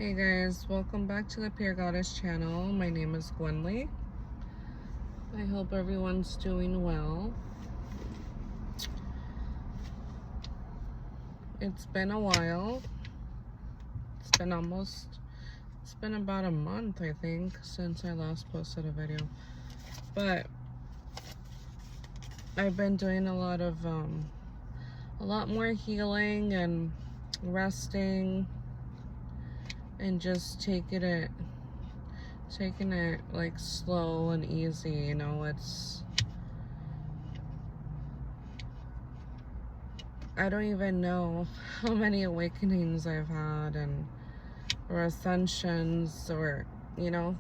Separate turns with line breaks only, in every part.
Hey guys, welcome back to the Pure Goddess channel. My name is Gwenly. I hope everyone's doing well. It's been a while. It's been about a month, I think, since I last posted a video. But I've been doing a lot more healing and resting and just taking it like slow and easy, you know. I don't even know how many awakenings I've had or ascensions or, you know.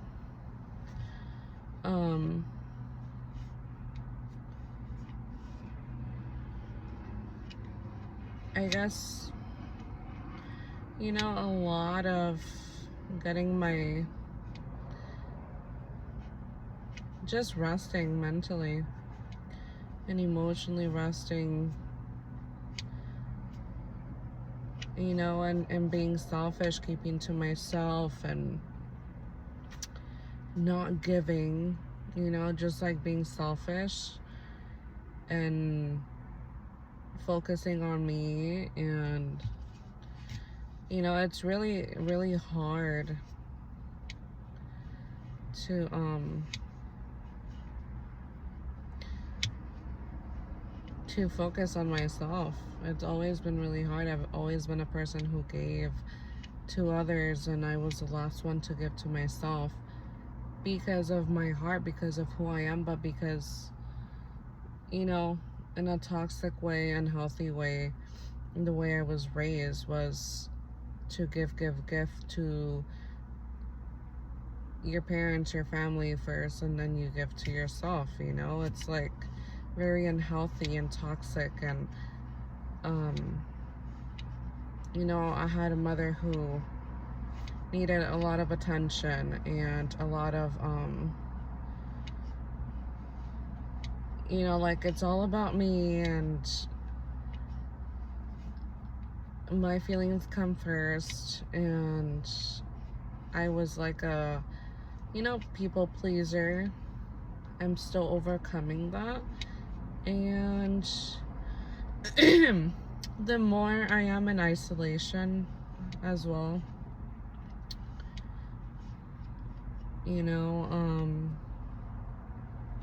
I guess, you know, a lot of getting just resting mentally and emotionally resting, you know, and being selfish, keeping to myself and not giving, you know, just like being selfish and focusing on me. And, you know, it's really, really hard to focus on myself. It's always been really hard. I've always been a person who gave to others, and I was the last one to give to myself because of my heart, because of who I am, but because, you know, in a toxic way, unhealthy way, the way I was raised was to give to your parents, your family first, and then you give to yourself, you know. It's like very unhealthy and toxic. And you know, I had a mother who needed a lot of attention and a lot of you know, like, it's all about me and my feelings come first. And I was like a, you know, people pleaser. I'm still overcoming that. And the more I am in isolation as well, you know,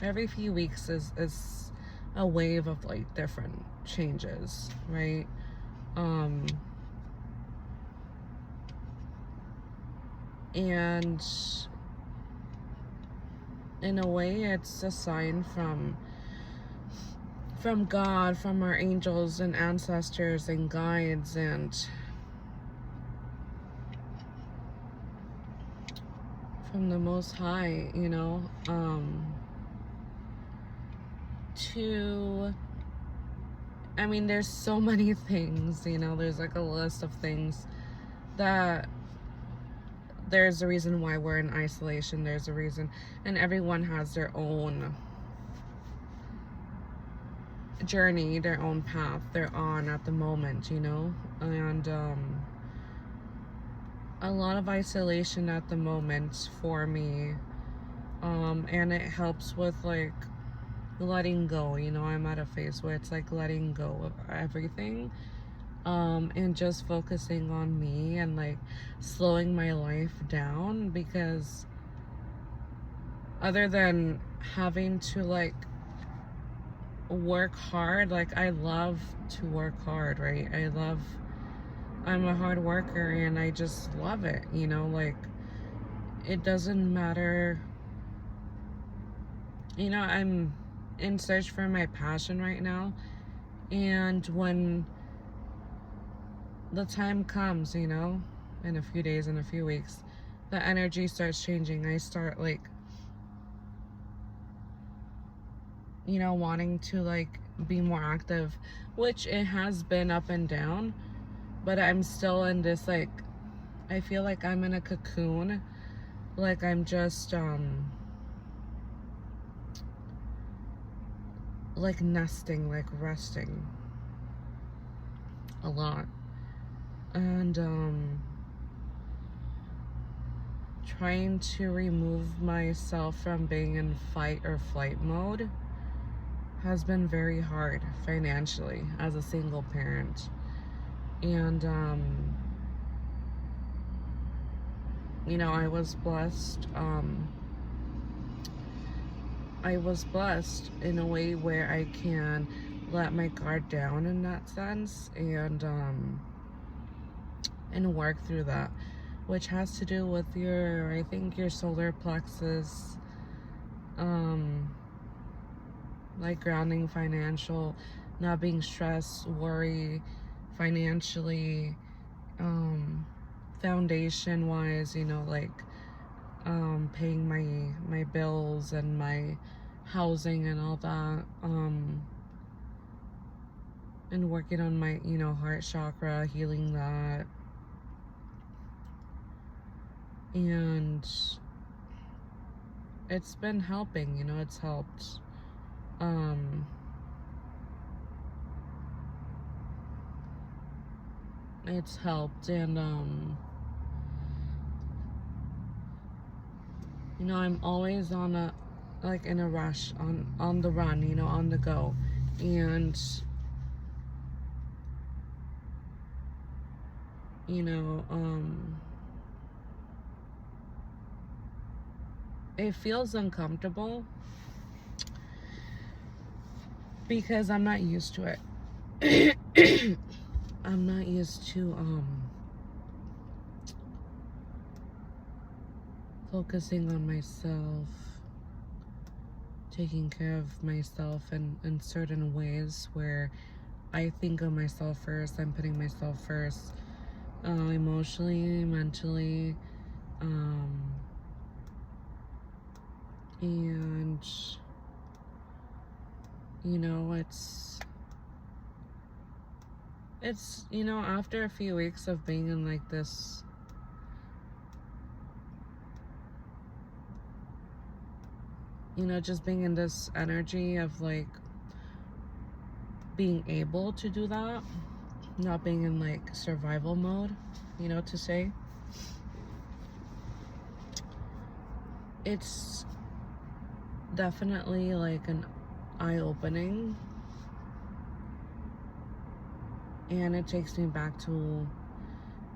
every few weeks is a wave of like different changes, right? And in a way, it's a sign from God, from our angels and ancestors and guides, and from the Most High, you know, I mean, there's so many things, you know, there's like a list of things that there's a reason why we're in isolation. There's a reason, and everyone has their own journey, their own path they're on at the moment, you know. And a lot of isolation at the moment for me, and it helps with like letting go, you know. I'm at a phase where it's like letting go of everything, and just focusing on me and like slowing my life down, because other than having to like work hard, like, I love to work hard, right? I'm a hard worker and I just love it, you know. Like, it doesn't matter, you know. I'm in search for my passion right now, and when the time comes, you know, in a few days, in a few weeks, the energy starts changing. I start like, you know, wanting to like be more active, which it has been up and down, but I'm still in this, like, I feel like I'm in a cocoon, like I'm just like nesting, like resting a lot. And trying to remove myself from being in fight or flight mode has been very hard financially as a single parent. And you know, I was blessed in a way where I can let my guard down in that sense, and work through that, which has to do with your, I think, your solar plexus, like grounding, financial, not being stressed, worry financially, foundation wise, you know, like paying my bills and my housing and all that, and working on my, you know, heart chakra, healing that. And it's been helping, you know, it's helped. It's helped. And you know, I'm always on a, like, in a rush, on the run, you know, on the go. And you know, it feels uncomfortable because I'm not used to it. I'm not used to focusing on myself, taking care of myself in certain ways where I think of myself first. I'm putting myself first, emotionally, mentally, and you know, it's you know, after a few weeks of being in like this, you know, just being in this energy of like being able to do that, not being in like survival mode, you know, to say, it's definitely like an eye-opening, and it takes me back to,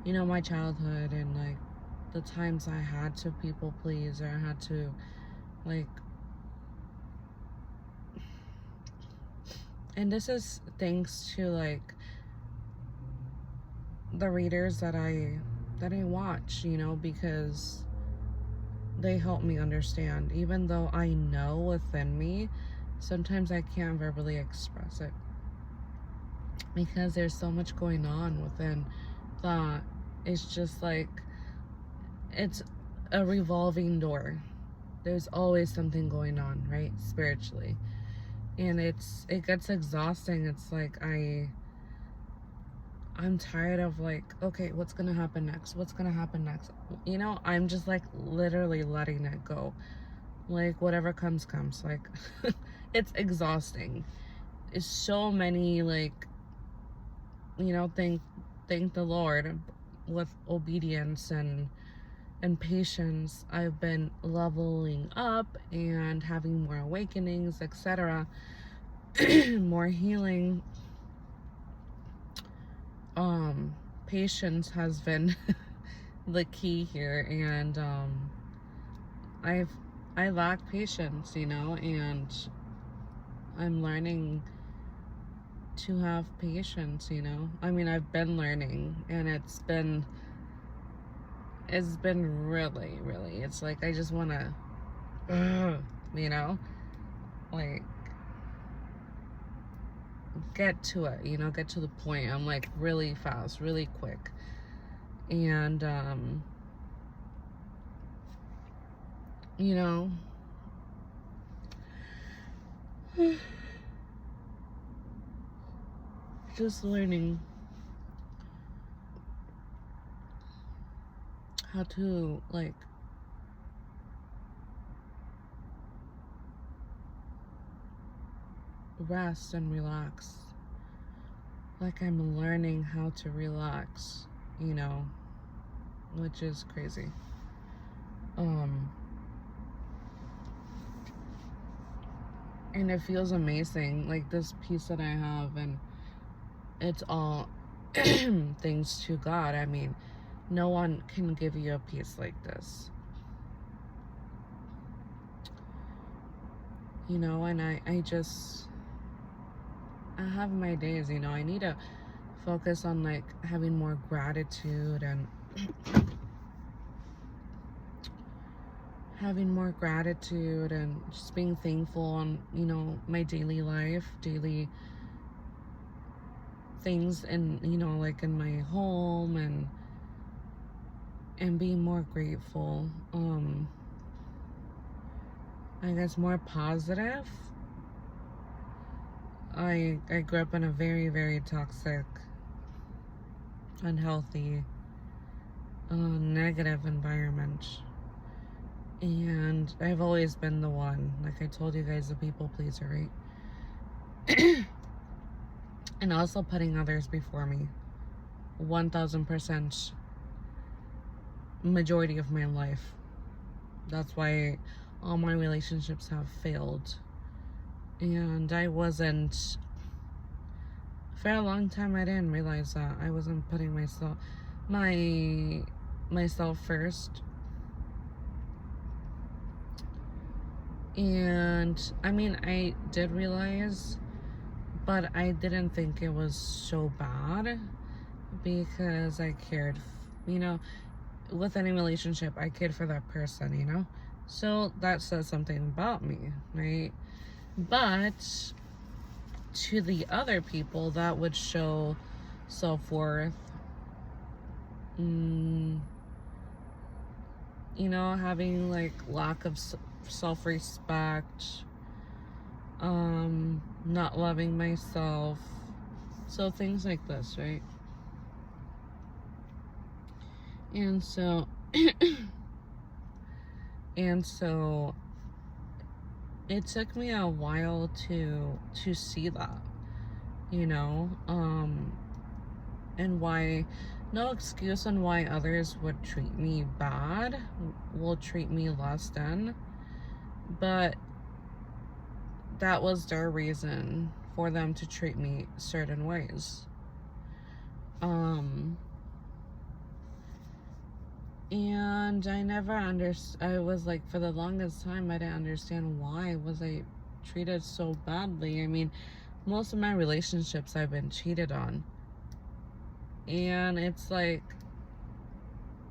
you know, my childhood and like the times I had to people please, or I had to like, and this is thanks to like the readers that I watch, you know, because they help me understand, even though I know within me, sometimes I can't verbally express it because there's so much going on within that. It's just like, it's a revolving door. There's always something going on, right, spiritually. And it gets exhausting. It's like I'm tired of like, okay, what's gonna happen next? What's gonna happen next? You know, I'm just like literally letting it go. Like whatever comes, comes. Like it's exhausting. It's so many, like, you know, thank the Lord, with obedience and patience, I've been leveling up and having more awakenings, etc. More healing. Patience has been the key here, and I lack patience, you know, and I'm learning to have patience, you know. I mean, I've been learning, and it's been really, really, it's like I just want to, you know, like get to it, you know, get to the point. I'm like really fast, really quick. And you know, just learning how to like rest and relax. Like I'm learning how to relax, you know, which is crazy. And it feels amazing, like this peace that I have, and it's all thanks to God. I mean, no one can give you a peace like this. You know, and I have my days, you know, I need to focus on like having more gratitude and just being thankful on, you know, my daily life, daily things, and you know, like in my home, and being more grateful. I guess more positive. I grew up in a very, very toxic, unhealthy, negative environment. And I've always been the one, like I told you guys, the people pleaser, right? And also putting others before me. 1000% majority of my life. That's why all my relationships have failed. And I wasn't, for a long time I didn't realize that I wasn't putting myself first. And I mean, I did realize, but I didn't think it was so bad because I cared, you know, with any relationship, I cared for that person, you know? So that says something about me, right? But to the other people, that would show self-worth, you know, having like lack of self-respect, not loving myself. So things like this, right? And so it took me a while to see that, you know, and why, no excuse on why others would treat me bad, will treat me less than, but that was their reason for them to treat me certain ways. And I never I was like, for the longest time, I didn't understand why was I treated so badly. I mean, most of my relationships I've been cheated on. And it's like,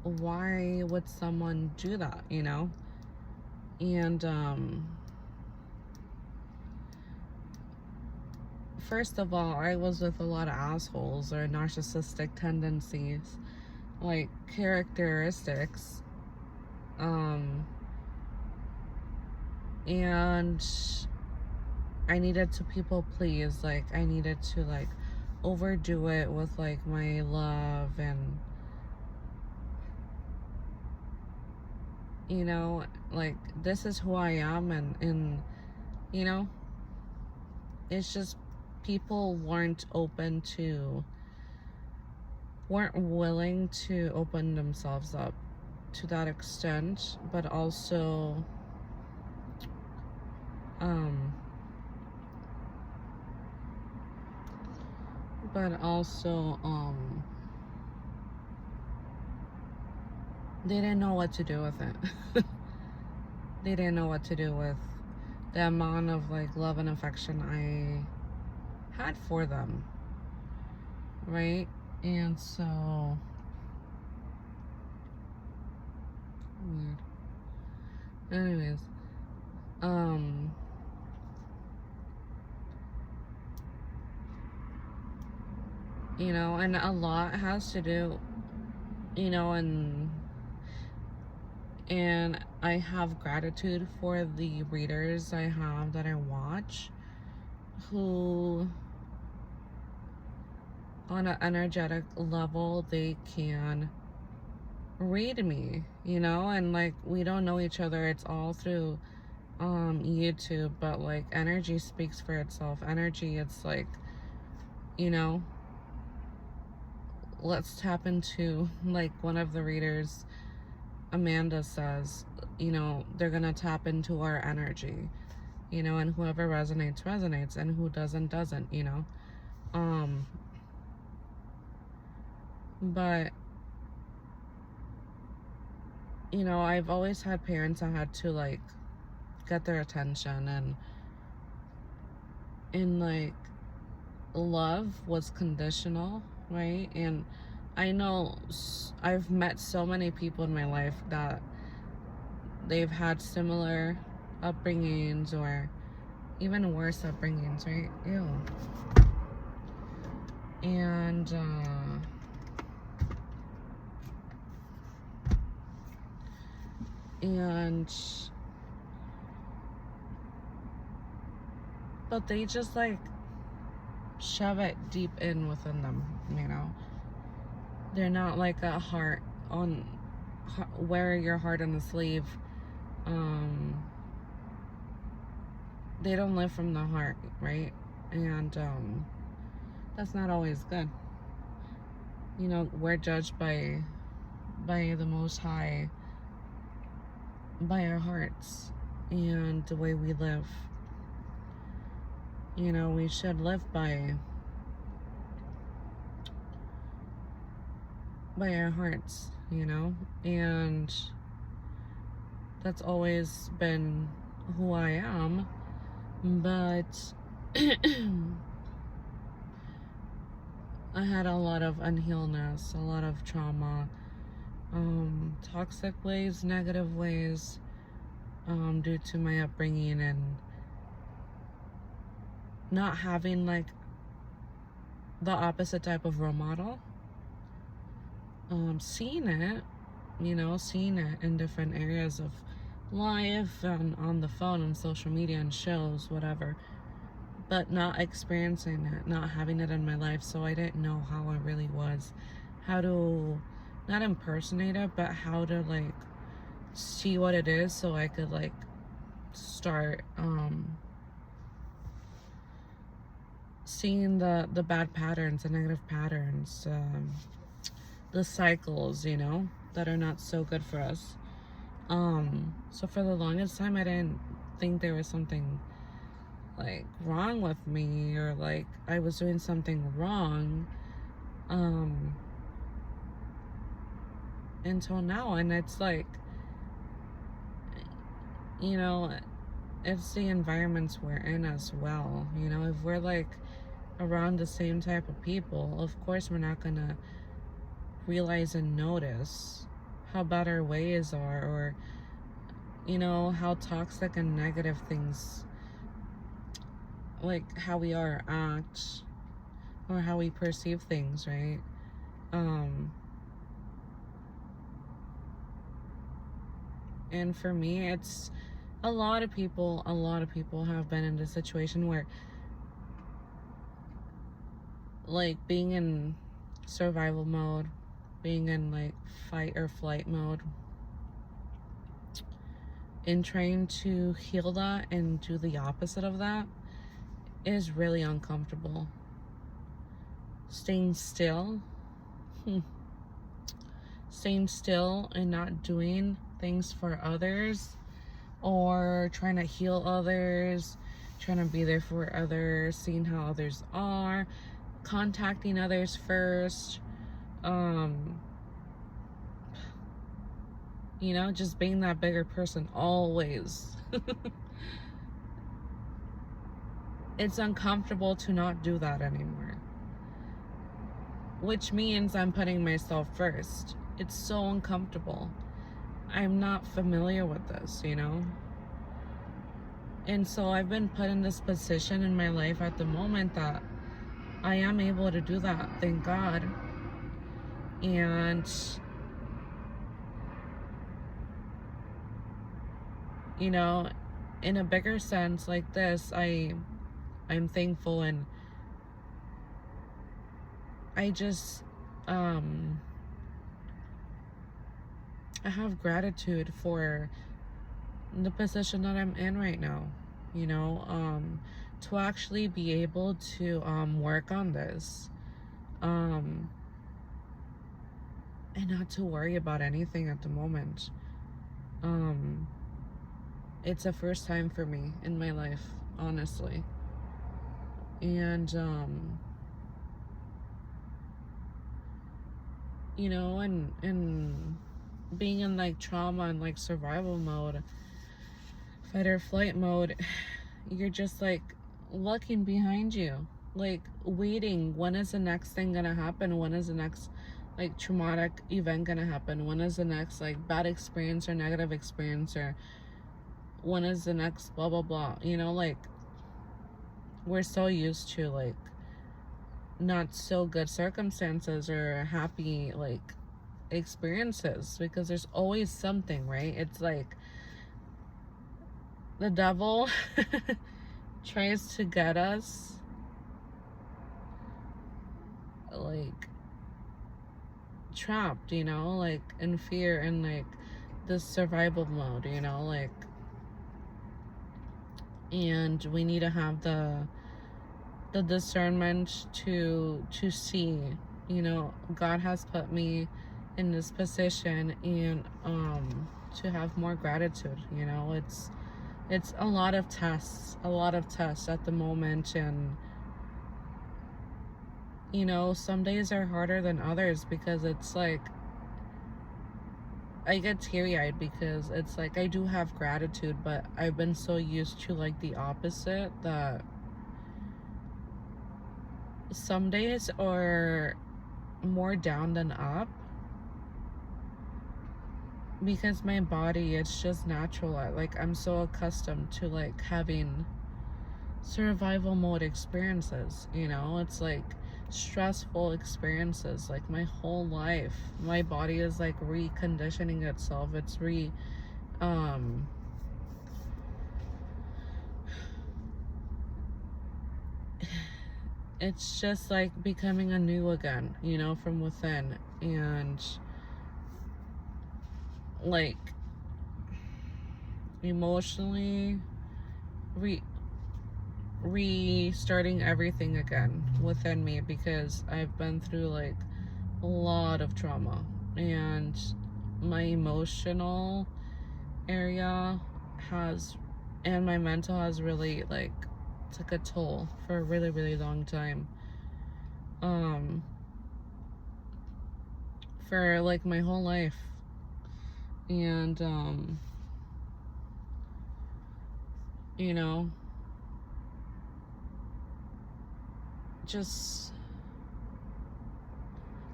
why would someone do that, you know? And, first of all, I was with a lot of assholes or narcissistic tendencies, like characteristics, and I needed to people please, like I needed to like overdo it with like my love, and you know, like this is who I am, and you know, it's just people weren't willing to open themselves up to that extent, but also they didn't know what to do with it. They didn't know what to do with the amount of like love and affection I had for them, right? And so weird. Anyways, you know, and a lot has to do, you know, and I have gratitude for the readers I have that I watch, who on an energetic level, they can read me, you know, and like we don't know each other, it's all through YouTube, but like energy speaks for itself. Energy, it's like, you know, let's tap into, like one of the readers Amanda says, you know, they're gonna tap into our energy, you know, and whoever resonates, resonates, and who doesn't, you know. But, you know, I've always had parents that had to, like, get their attention, and like, love was conditional, right? And I know I've met so many people in my life that they've had similar upbringings or even worse upbringings, right? Ew. And but they just like shove it deep in within them, you know. They're not like a heart on, wear your heart on the sleeve. They don't live from the heart, right? And that's not always good. You know, we're judged by the Most High, by our hearts and the way we live. You know, we should live by our hearts, you know, and that's always been who I am. But I had a lot of unhealedness, a lot of trauma, toxic ways, negative ways, due to my upbringing and not having like the opposite type of role model. Seeing it, you know, seeing it in different areas of life and on the phone and social media and shows, whatever, but not experiencing it, not having it in my life. So I didn't know how it really was, how to not impersonate it, but how to like see what it is, so I could like start seeing the bad patterns, the negative patterns, the cycles, you know, that are not so good for us. So for the longest time, I didn't think there was something like wrong with me, or like I was doing something wrong, until now. And it's like, you know, it's the environments we're in as well. You know, if we're like around the same type of people, of course we're not gonna realize and notice how bad our ways are, or, you know, how toxic and negative things, like how we are act, or how we perceive things, right? And for me, it's a lot of people have been in this situation where like being in survival mode, being in like fight or flight mode, and trying to heal that and do the opposite of that is really uncomfortable. Staying still and not doing things for others, or trying to heal others, trying to be there for others, seeing how others are, contacting others first, you know, just being that bigger person always. It's uncomfortable to not do that anymore, which means I'm putting myself first. It's so uncomfortable. I'm not familiar with this, you know? And so I've been put in this position in my life at the moment that I am able to do that, thank God. And, you know, in a bigger sense like this, I'm thankful, and I just, I have gratitude for the position that I'm in right now, you know, to actually be able to work on this, and not to worry about anything at the moment. Um, it's a first time for me in my life, honestly. And, and being in like trauma and like survival mode, fight or flight mode, you're just like looking behind you, like waiting. When is the next thing gonna happen? When is the next like traumatic event gonna happen? When is the next like bad experience or negative experience, or when is the next blah blah blah? Like we're so used to like not so good circumstances or happy like experiences, because there's always something, right? It's like the devil tries to get us like trapped, like in fear and like this survival mode, like, and we need to have the discernment to see, God has put me in this position, and to have more gratitude. It's a lot of tests at the moment, and some days are harder than others, because it's like I get teary-eyed, because it's like I do have gratitude, but I've been so used to like the opposite, that some days are more down than up, because my body, it's just natural. Like I'm so accustomed to like having survival mode experiences, it's like stressful experiences. Like my whole life my body is like reconditioning itself. It's just like becoming anew again, from within, and like emotionally restarting everything again within me, because I've been through like a lot of trauma, and my emotional area has, and my mental has really like took a toll for a really really long time, for like my whole life. And you know just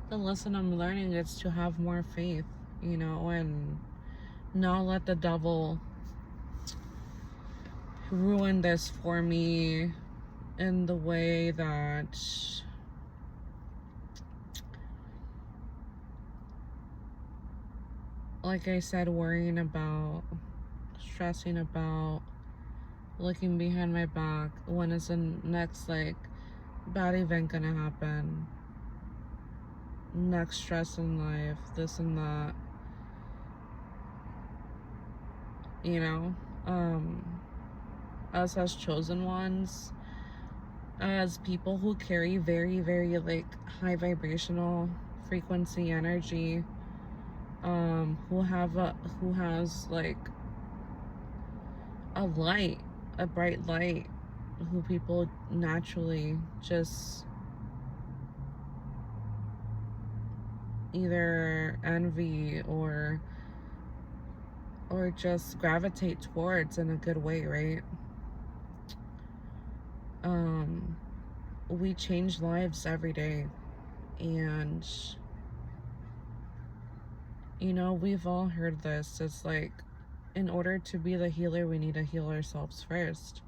the lesson I'm learning is to have more faith, and not let the devil ruin this for me in the way that like I said, worrying about, stressing about, looking behind my back. When is the next like bad event gonna happen? Next stress in life, this and that. Us as chosen ones, as people who carry very, very like high vibrational frequency energy, who has like a light, a bright light, who people naturally just either envy or just gravitate towards in a good way, right? We change lives every day, and we've all heard this. It's like, in order to be the healer, we need to heal ourselves first.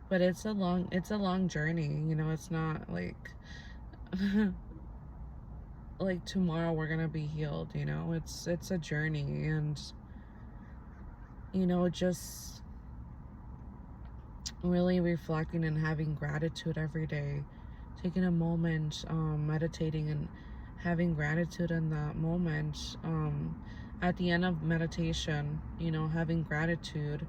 But it's a long journey. It's not like like tomorrow we're gonna be healed. It's a journey, and just really reflecting and having gratitude every day, taking a moment, meditating and having gratitude in that moment, at the end of meditation, having gratitude,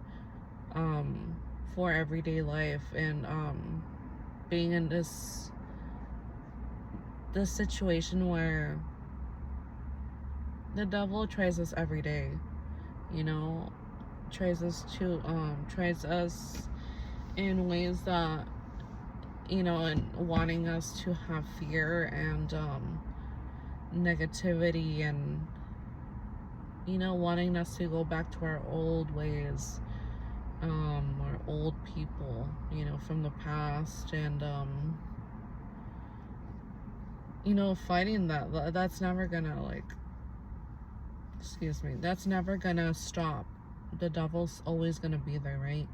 for everyday life, and being in this situation where the devil tries us every day, you know, tries us in ways that, you know, and wanting us to have fear and negativity, and, you know, wanting us to go back to our old ways, or old people, you know, from the past, and you know, fighting that's never gonna, like, excuse me, that's never gonna stop. The devil's always gonna be there, right?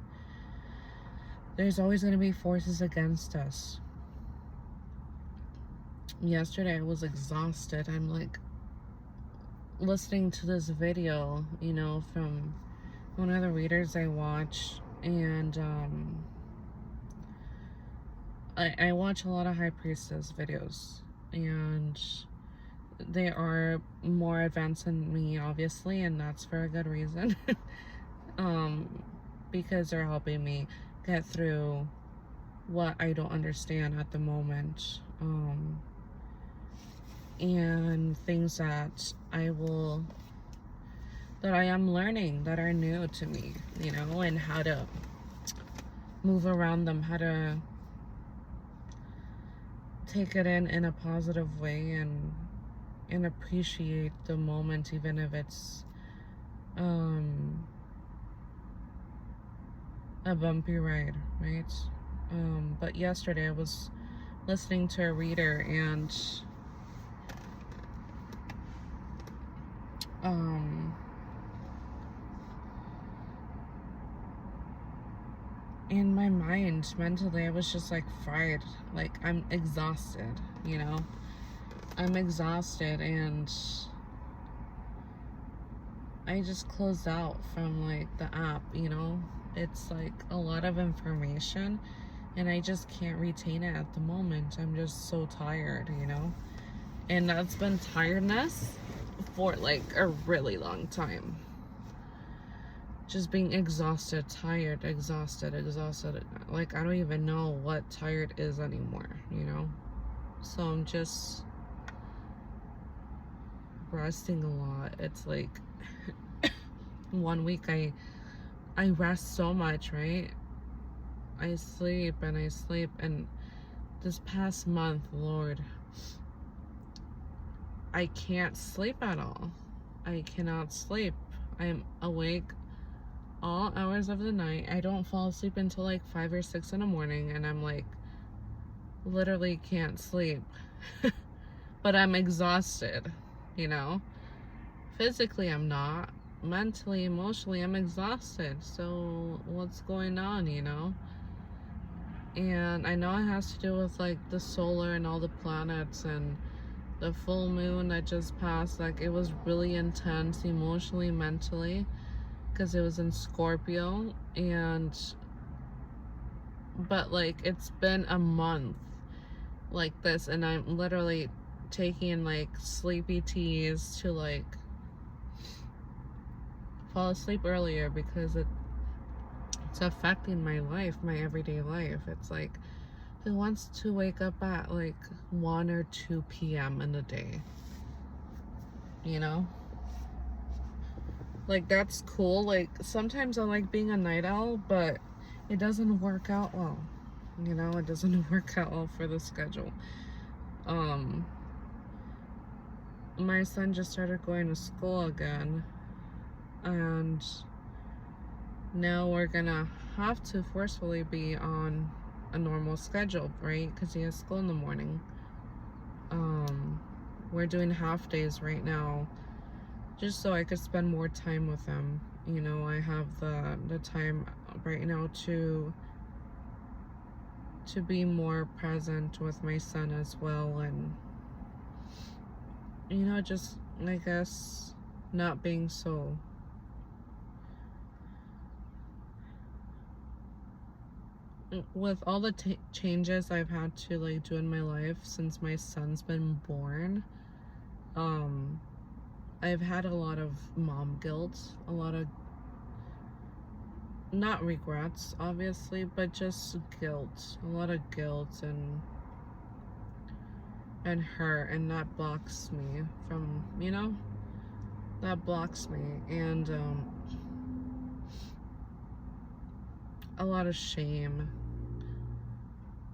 There's always gonna be forces against us. Yesterday I was exhausted. I'm like listening to this video, you know, from one of the readers I watch, and I watch a lot of high priestess videos, and they are more advanced than me, obviously, and that's for a good reason. Because they're helping me get through what I don't understand at the moment, and things that I am learning that are new to me, you know, and how to move around them, how to take it in a positive way, and appreciate the moment, even if it's a bumpy ride, right? But yesterday I was listening to a reader, and in my mind, mentally, I was just like fried. Like, I'm exhausted, you know? I'm exhausted, and I just closed out from, like, the app, you know? It's like a lot of information, and I just can't retain it at the moment. I'm just so tired, you know? And that's been tiredness for like a really long time. Just being exhausted, tired, exhausted. Like, I don't even know what tired is anymore, you know? So I'm just resting a lot. It's like 1 week I rest so much, right? I sleep, and this past month, Lord, I can't sleep at all. I cannot sleep. I'm awake all hours of the night. I don't fall asleep until like 5 or 6 in the morning, and I'm like, literally can't sleep. But I'm exhausted, you know? Physically, I'm not. Mentally, emotionally, I'm exhausted. So what's going on, you know? And I know it has to do with like the solar and all the planets, and the full moon that just passed. Like, it was really intense emotionally, mentally, because it was in Scorpio. But like, it's been a month like this, and I'm literally taking like sleepy teas to like fall asleep earlier, because it's affecting my life, my everyday life. It's like, who wants to wake up at like 1 or 2 p.m. in the day, you know? Like, that's cool. Like, sometimes I like being a night owl, but it doesn't work out well, you know? It doesn't work out well for the schedule. My son just started going to school again, and now we're gonna have to forcefully be on a normal schedule, right? Because he has school in the morning. We're doing half days right now, just so I could spend more time with him. You know, I have the time right now to be more present with my son as well, and, you know, just, I guess, not being so with all the changes I've had to like do in my life since my son's been born. I've had a lot of mom guilt, a lot of, not regrets obviously, but just guilt, a lot of guilt and hurt, and that blocks me from, you know, that blocks me. And a lot of shame.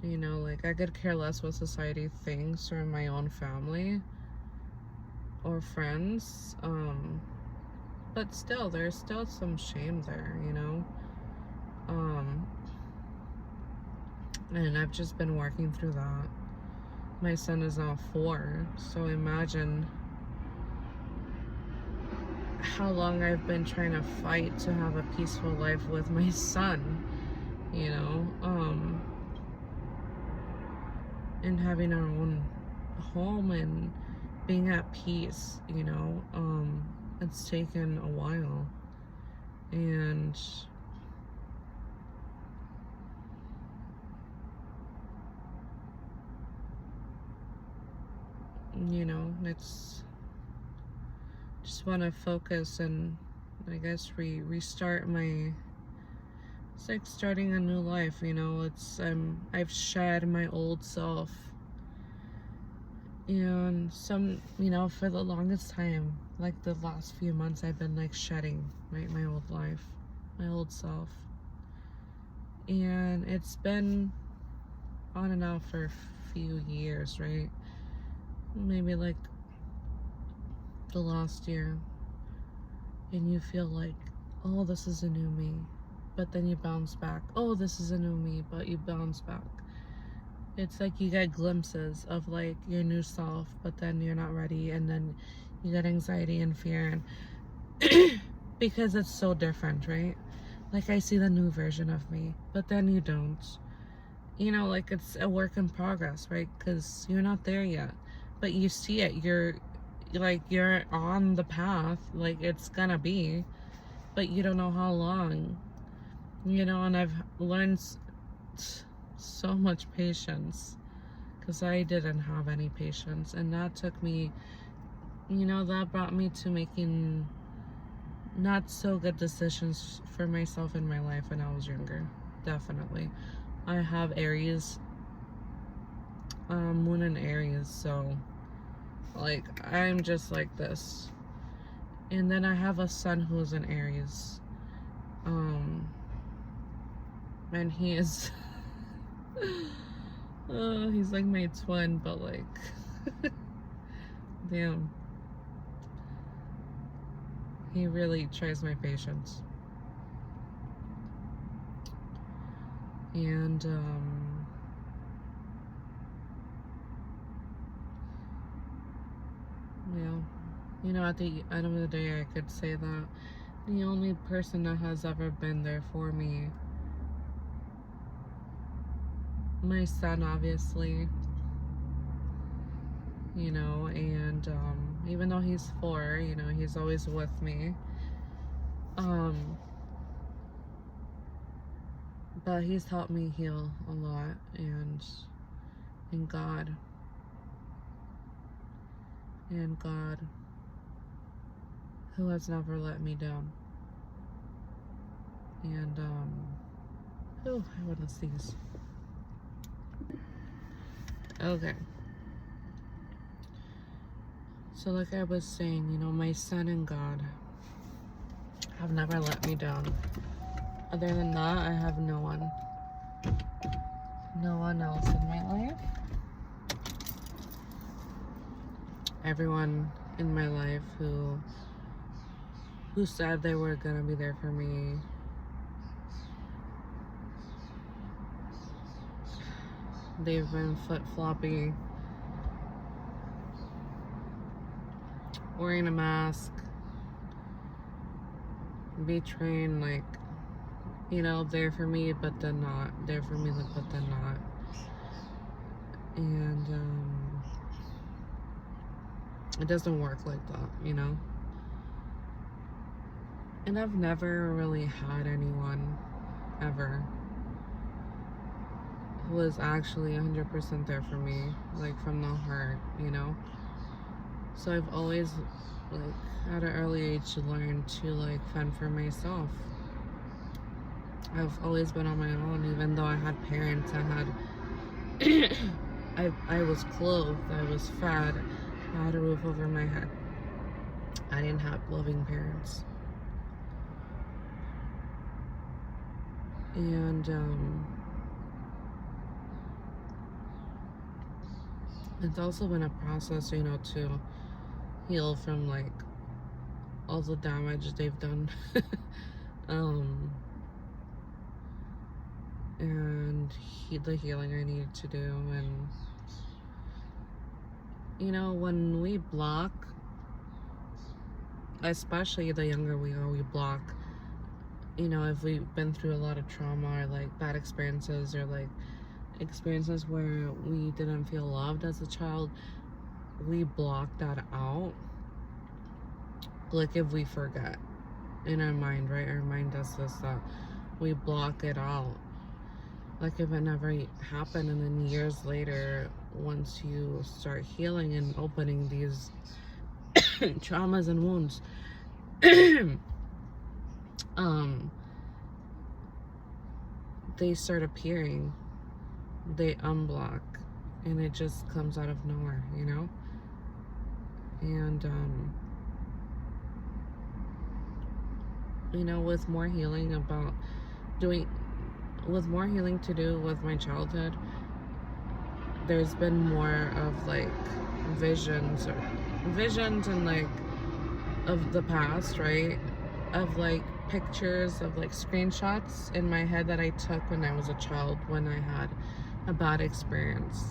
You know, like, I could care less what society thinks or my own family or friends. But still, there's still some shame there, you know? And I've just been working through that. My son is now 4, so imagine how long I've been trying to fight to have a peaceful life with my son, you know? And having our own home and being at peace, you know? It's taken a while. And you know, it's just want to focus and I guess restart my, it's like starting a new life, you know. It's I've shed my old self, and some, you know, for the longest time, like the last few months, I've been like shedding, right, my old life, my old self, and it's been on and off for a few years, right? Maybe like the last year, and you feel like, oh, this is a new me, but then you bounce back. Oh, this is a new me, but you bounce back. It's like you get glimpses of like your new self, but then you're not ready, and then you get anxiety and fear, and because it's so different, right? Like, I see the new version of me, but then you don't. You know, like, it's a work in progress, right? Because you're not there yet, but you see it. You're on the path, like it's gonna be, but you don't know how long, you know. And I've learned so much patience, because I didn't have any patience, and that took me, you know, that brought me to making not so good decisions for myself in my life when I was younger. Definitely. I have Aries, moon in Aries, so like I'm just like this. And then I have a son who's in Aries, and he is he's like my twin, but like damn, he really tries my patience. And yeah, you know, at the end of the day, I could say that the only person that has ever been there for me, my son, obviously, you know, and even though he's 4, you know, he's always with me, but he's helped me heal a lot, and God, who has never let me down. And oh, I want to sneeze. Okay. So like I was saying, you know, my son and God have never let me down. Other than that, I have no one. No one else in my life. Everyone in my life who said they were gonna be there for me, they've been flip-floppy, wearing a mask, betraying, like, you know, there for me, but then not. There for me, but then not. And it doesn't work like that, you know? And I've never really had anyone, ever, who was actually 100% there for me, like, from the heart, you know? So I've always, like, at an early age, learned to, like, fend for myself. I've always been on my own, even though I had parents. I was clothed, I was fed, I had a roof over my head. I didn't have loving parents. And it's also been a process, you know, to heal from like all the damage they've done. um, and the healing I needed to do. And you know, when we block, especially the younger we are, we block. You know, if we've been through a lot of trauma or like bad experiences or like experiences where we didn't feel loved as a child, we block that out. Like if we forget in our mind, right? Our mind does this, that we block it out. Like if it never happened, and then years later, once you start healing and opening these traumas and wounds, they start appearing, they unblock, and it just comes out of nowhere, you know? And you know, with more healing to do with my childhood, there's been more of like visions and like of the past, right? Of like pictures of like screenshots in my head that I took when I was a child, when I had a bad experience,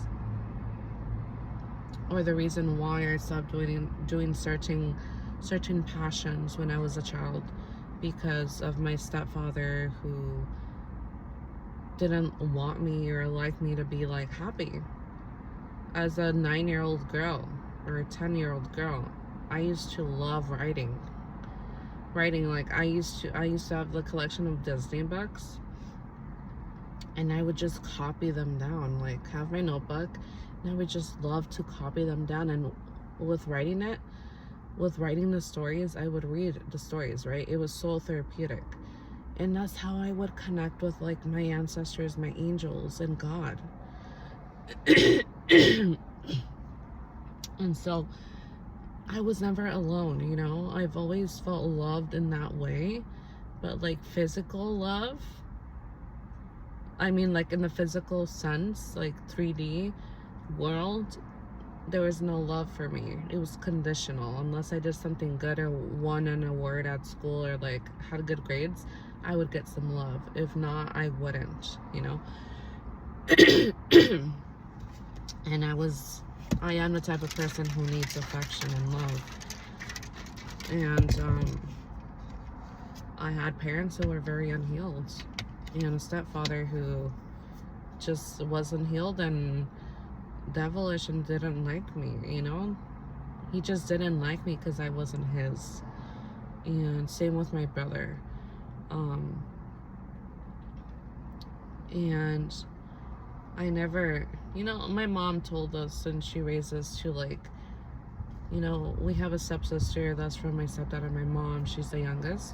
or the reason why I stopped doing certain passions when I was a child, because of my stepfather who didn't want me or like me to be like happy. As a 9-year-old girl or a 10-year-old girl, I used to love writing. Like I used to have the collection of Disney books, and I would just copy them down, like have my notebook, and I would just love to copy them down. And with writing the stories, I would read the stories, right? It was so therapeutic. And that's how I would connect with like my ancestors, my angels, and God. And so I was never alone, you know? I've always felt loved in that way. But like physical love, I mean like in the physical sense, like 3D world, there was no love for me. It was conditional. Unless I did something good or won an award at school or like had good grades, I would get some love. If not, I wouldn't, you know? And I am the type of person who needs affection and love. And I had parents who were very unhealed, and a stepfather who just wasn't healed and devilish and didn't like me, you know? He just didn't like me because I wasn't his. And same with my brother. And I never, you know, my mom told us, and she raised us to like, you know, we have a stepsister that's from my stepdad and my mom. She's the youngest.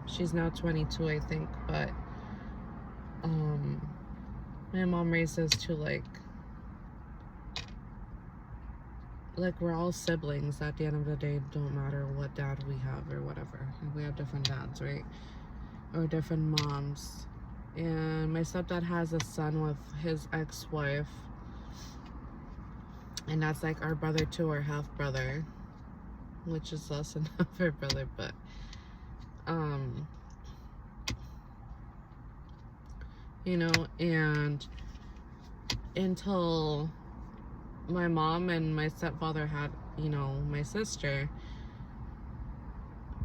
She's now 22, I think, but my mom raised us to like we're all siblings at the end of the day. Don't matter what dad we have or whatever. We have different dads, right? Or different moms. And my stepdad has a son with his ex-wife, and that's like our brother to our half brother, which is less than half our brother. But you know, and until my mom and my stepfather had, you know, my sister,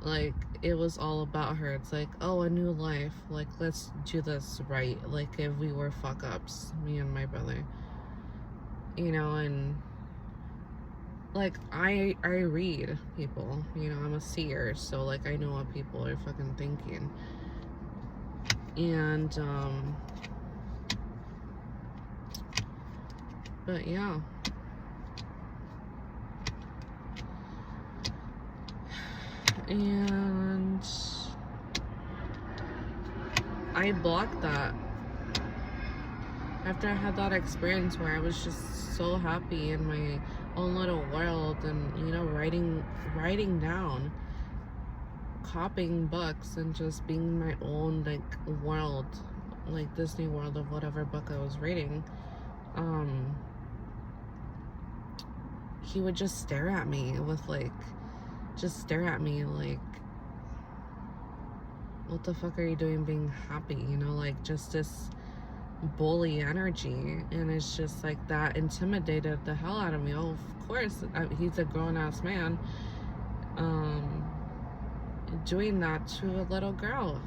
like it was all about her. It's like, oh, a new life, like let's do this right. Like if we were fuck ups, me and my brother, you know. And like I read people, you know, I'm a seer, so like I know what people are fucking thinking. And but yeah, and I blocked that after I had that experience where I was just so happy, and own little world, and you know, writing down, copying books, and just being my own like world, like Disney World of whatever book I was reading. He would just stare at me with like, what the fuck are you doing being happy, you know, like just this bully energy. And it's just like that intimidated the hell out of me. Oh, of course, he's a grown-ass man doing that to a little girl.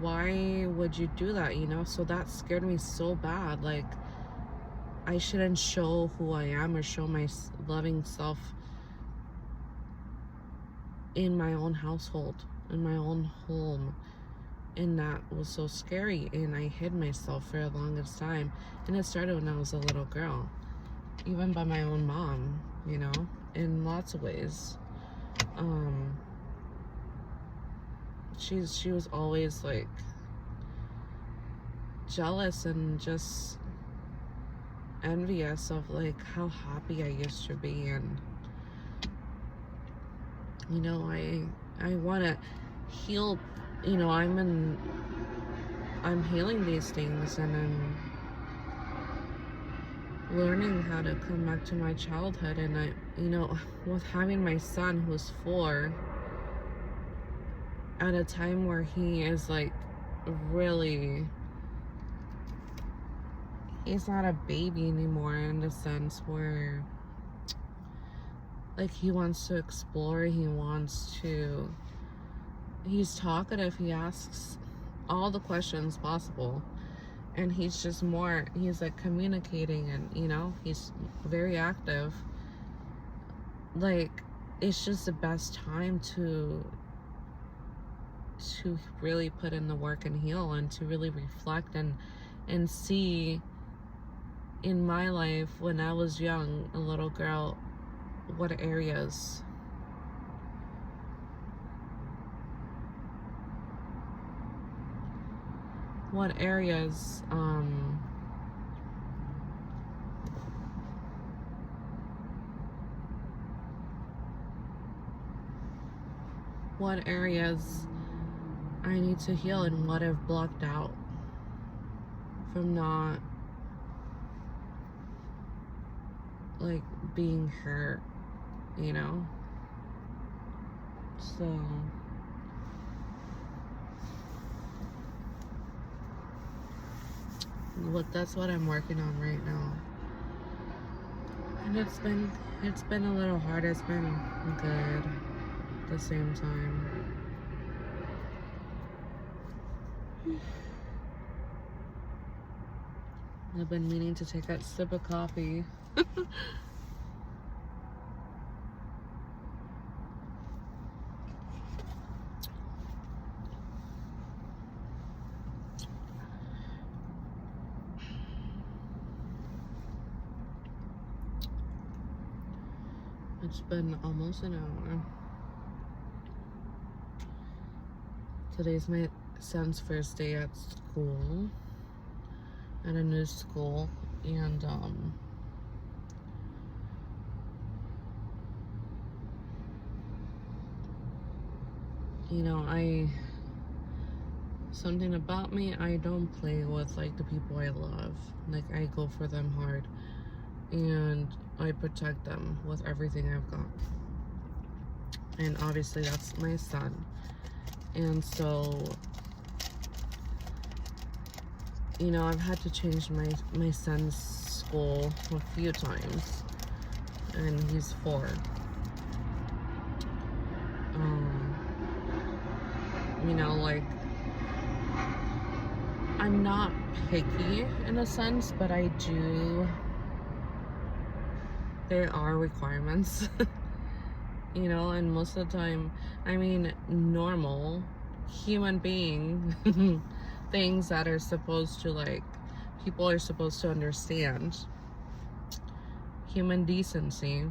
Why would you do that, you know? So that scared me so bad. Like, I shouldn't show who I am or show my loving self in my own household, in my own home. And that was so scary, and I hid myself for the longest time. And it started when I was a little girl, even by my own mom, you know, in lots of ways. She was always like jealous and just envious of like how happy I used to be. And you know, I want to heal, you know, I'm healing these things, and I'm learning how to come back to my childhood. And I, you know, with having my son who's 4 at a time where he is like really, he's not a baby anymore, in the sense where like he wants to explore, he's talkative, he asks all the questions possible, and he's just more, he's like communicating, and you know, he's very active. Like, it's just the best time to really put in the work and heal, and to really reflect and see in my life when I was young, a little girl, what areas what areas I need to heal, and what I've blocked out from not like being hurt, you know. So that's what I'm working on right now. And it's been a little hard, it's been good at the same time. I've been meaning to take that sip of coffee. It's been almost an hour. Today's my son's first day at school, at a new school, and you know, something about me, I don't play with like the people I love. Like, I go for them hard, and I protect them with everything I've got. And obviously that's my son. And so, you know, I've had to change my son's school a few times, and he's 4. You know, like, I'm not picky in a sense, but there are requirements, you know, and most of the time, I mean, normal human being things that are supposed to, like, people are supposed to understand. Human decency,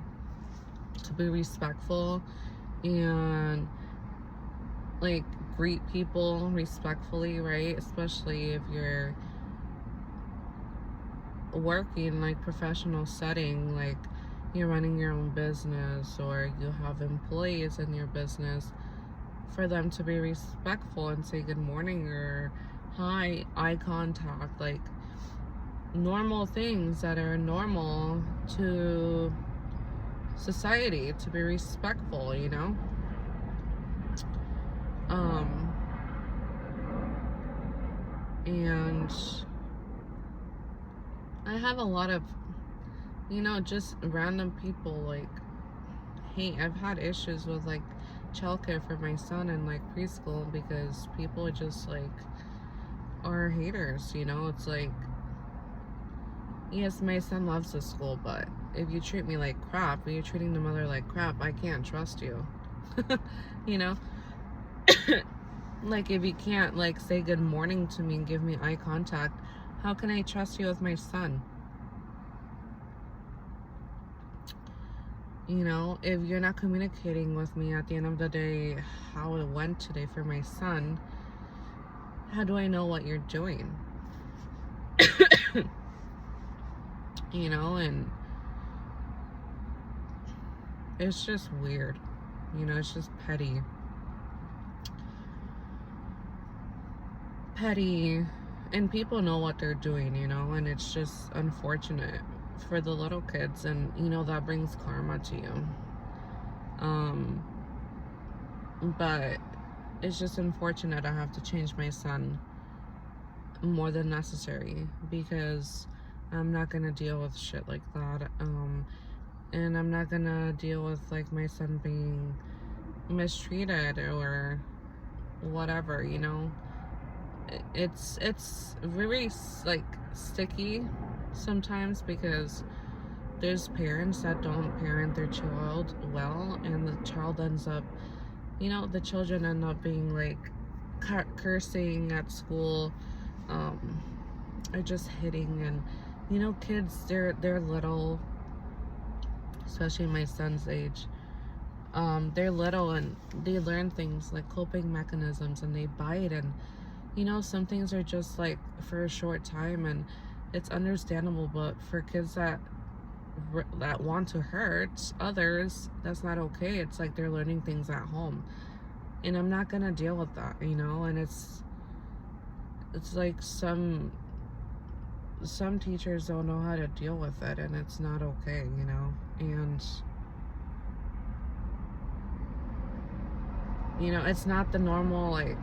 to be respectful, and like greet people respectfully, right? Especially if you're working like professional setting, like, you're running your own business or you have employees in your business, for them to be respectful and say good morning or hi, eye contact, like normal things that are normal to society, to be respectful, you know? And I have a lot of, just random people, like, hey, I've had issues with, like, childcare for my son in, like, preschool because people just, like, are haters, It's like, yes, my son loves the school, but if you treat me like crap, or you're treating the mother like crap, I can't trust you. you know? Like, if you can't, like, say good morning to me and give me eye contact, how can I trust you with my son? If you're not communicating with me at the end of the day how it went today for my son, how do I know what you're doing? And it's just weird. It's just petty. And people know what they're doing, and it's just unfortunate for the little kids, and that brings karma to you. But it's just unfortunate I have to change my son more than necessary, because I'm not gonna deal with shit like that. And I'm not gonna deal with, like, my son being mistreated or whatever, It's very, like, sticky sometimes, because there's parents that don't parent their child well, and the child ends up, the children end up being, like, cursing at school, or just hitting. And kids, they're little, especially my son's age. They're little and they learn things like coping mechanisms, and they bite, and some things are just, like, for a short time, and it's understandable. But for kids that want to hurt others, that's not okay. It's like they're learning things at home, and I'm not gonna deal with that, and it's like some teachers don't know how to deal with it, and it's not okay, and it's not the normal, like,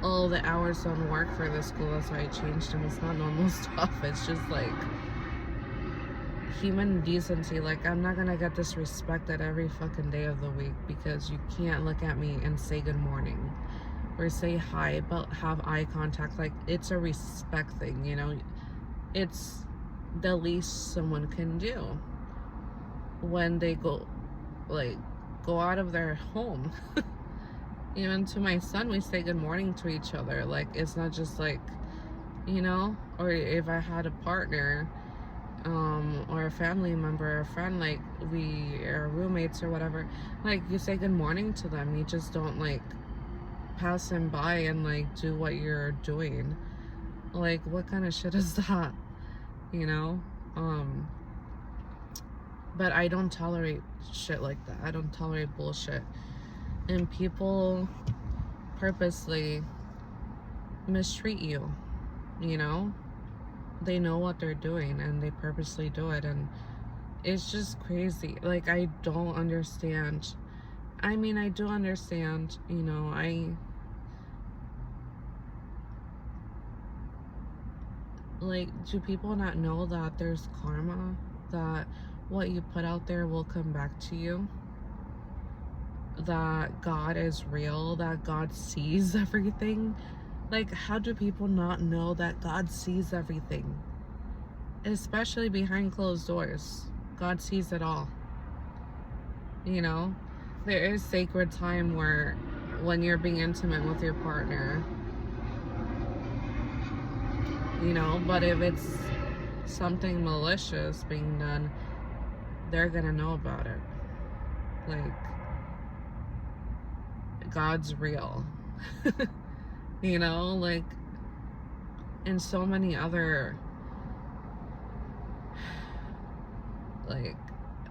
oh, the hours don't work for the school, that's why I changed them. It's not normal stuff. It's just, like, human decency. Like, I'm not gonna get disrespected every fucking day of the week because you can't look at me and say good morning or say hi, but have eye contact. Like, it's a respect thing, It's the least someone can do when they go out of their home. Even to my son, we say good morning to each other. Like, it's not just, like, or if I had a partner, or a family member, or a friend, like, we are roommates or whatever, like, you say good morning to them. You just don't, like, pass them by and, like, do what you're doing. Like, what kind of shit is that? But I don't tolerate shit like that. I don't tolerate bullshit. And people purposely mistreat you, They know what they're doing, and they purposely do it, and it's just crazy. Like, I don't understand. I mean, I do understand, like, do people not know that there's karma? That what you put out there will come back to you? That God is real? That God sees everything? Like, how do people not know that God sees everything? Especially behind closed doors. God sees it all. There is sacred time when you're being intimate with your partner, but if it's something malicious being done, they're gonna know about it. Like, God's real. Like, and so many other like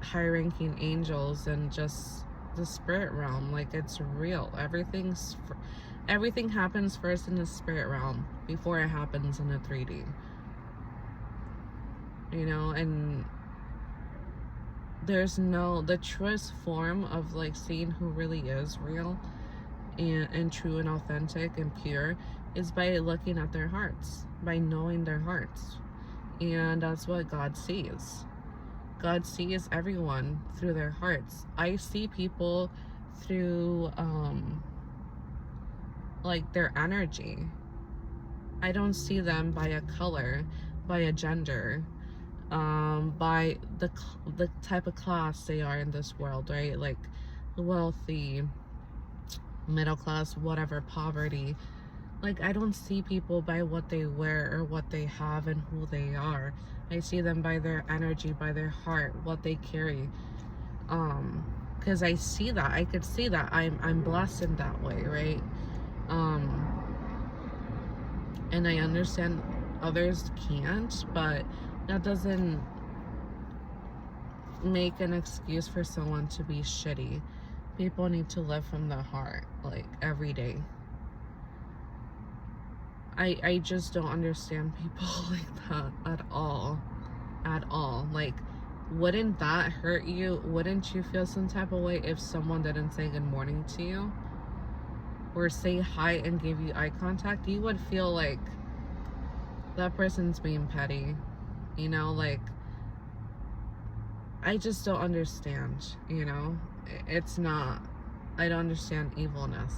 high-ranking angels and just the spirit realm. Like, it's real. Everything happens first in the spirit realm before it happens in the 3D. You know, and there's the truest form of like seeing who really is real and true and authentic and pure is by looking at their hearts, by knowing their hearts. And that's what God sees. God sees everyone through their hearts. I see people through like their energy. I don't see them by a color, by a gender, by the type of class they are in this world, right? Like wealthy, middle class, whatever, poverty. Like, I don't see people by what they wear or what they have and who they are. I see them by their energy, by their heart, what they carry. Because I see that. I could see that. I'm blessed in that way, right? And I understand others can't, but that doesn't make an excuse for someone to be shitty. People need to live from the heart, like, every day. I just don't understand people like that at all. At all. Like, wouldn't that hurt you? Wouldn't you feel some type of way if someone didn't say good morning to you? Or say hi and give you eye contact? You would feel like that person's being petty. You know, like, I just don't understand, you know? It's not, I don't understand evilness.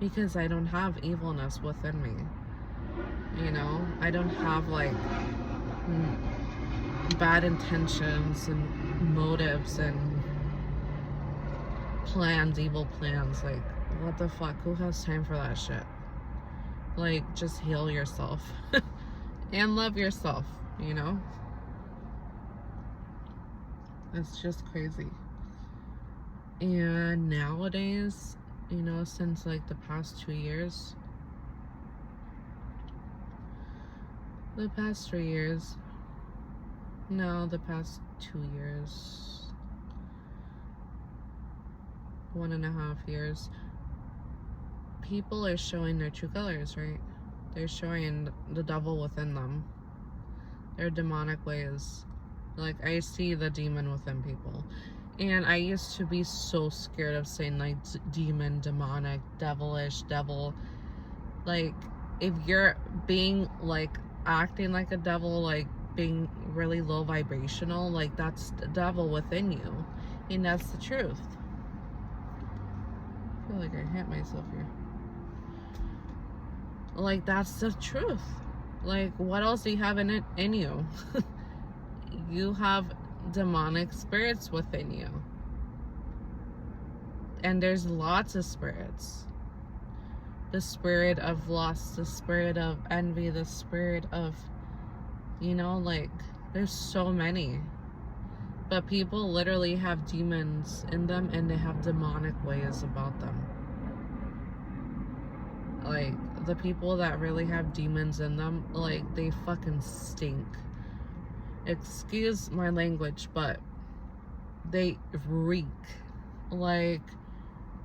Because I don't have evilness within me. You know? I don't have, like, bad intentions and motives and plans, evil plans. Like, what the fuck? Who has time for that shit? Like, just heal yourself. And love yourself, you know? It's just crazy. And nowadays, you know, since like the past 2 years, the past 3 years, no, the past 2 years, 1.5 years, people are showing their true colors, right? They're showing the devil within them, their demonic ways. Like, I see the demon within people. And I used to be so scared of saying, like, demon, demonic, devilish, devil. Like, if you're being, like, acting like a devil, like, being really low vibrational, like, that's the devil within you. And that's the truth. I feel like I hit myself here. Like, that's the truth. Like, what else do you have in you? You have demonic spirits within you. And there's lots of spirits. The spirit of lust, the spirit of envy, the spirit of, you know, like, there's so many. But people literally have demons in them and they have demonic ways about them. Like, the people that really have demons in them, like, they fucking stink. Excuse my language, but they reek like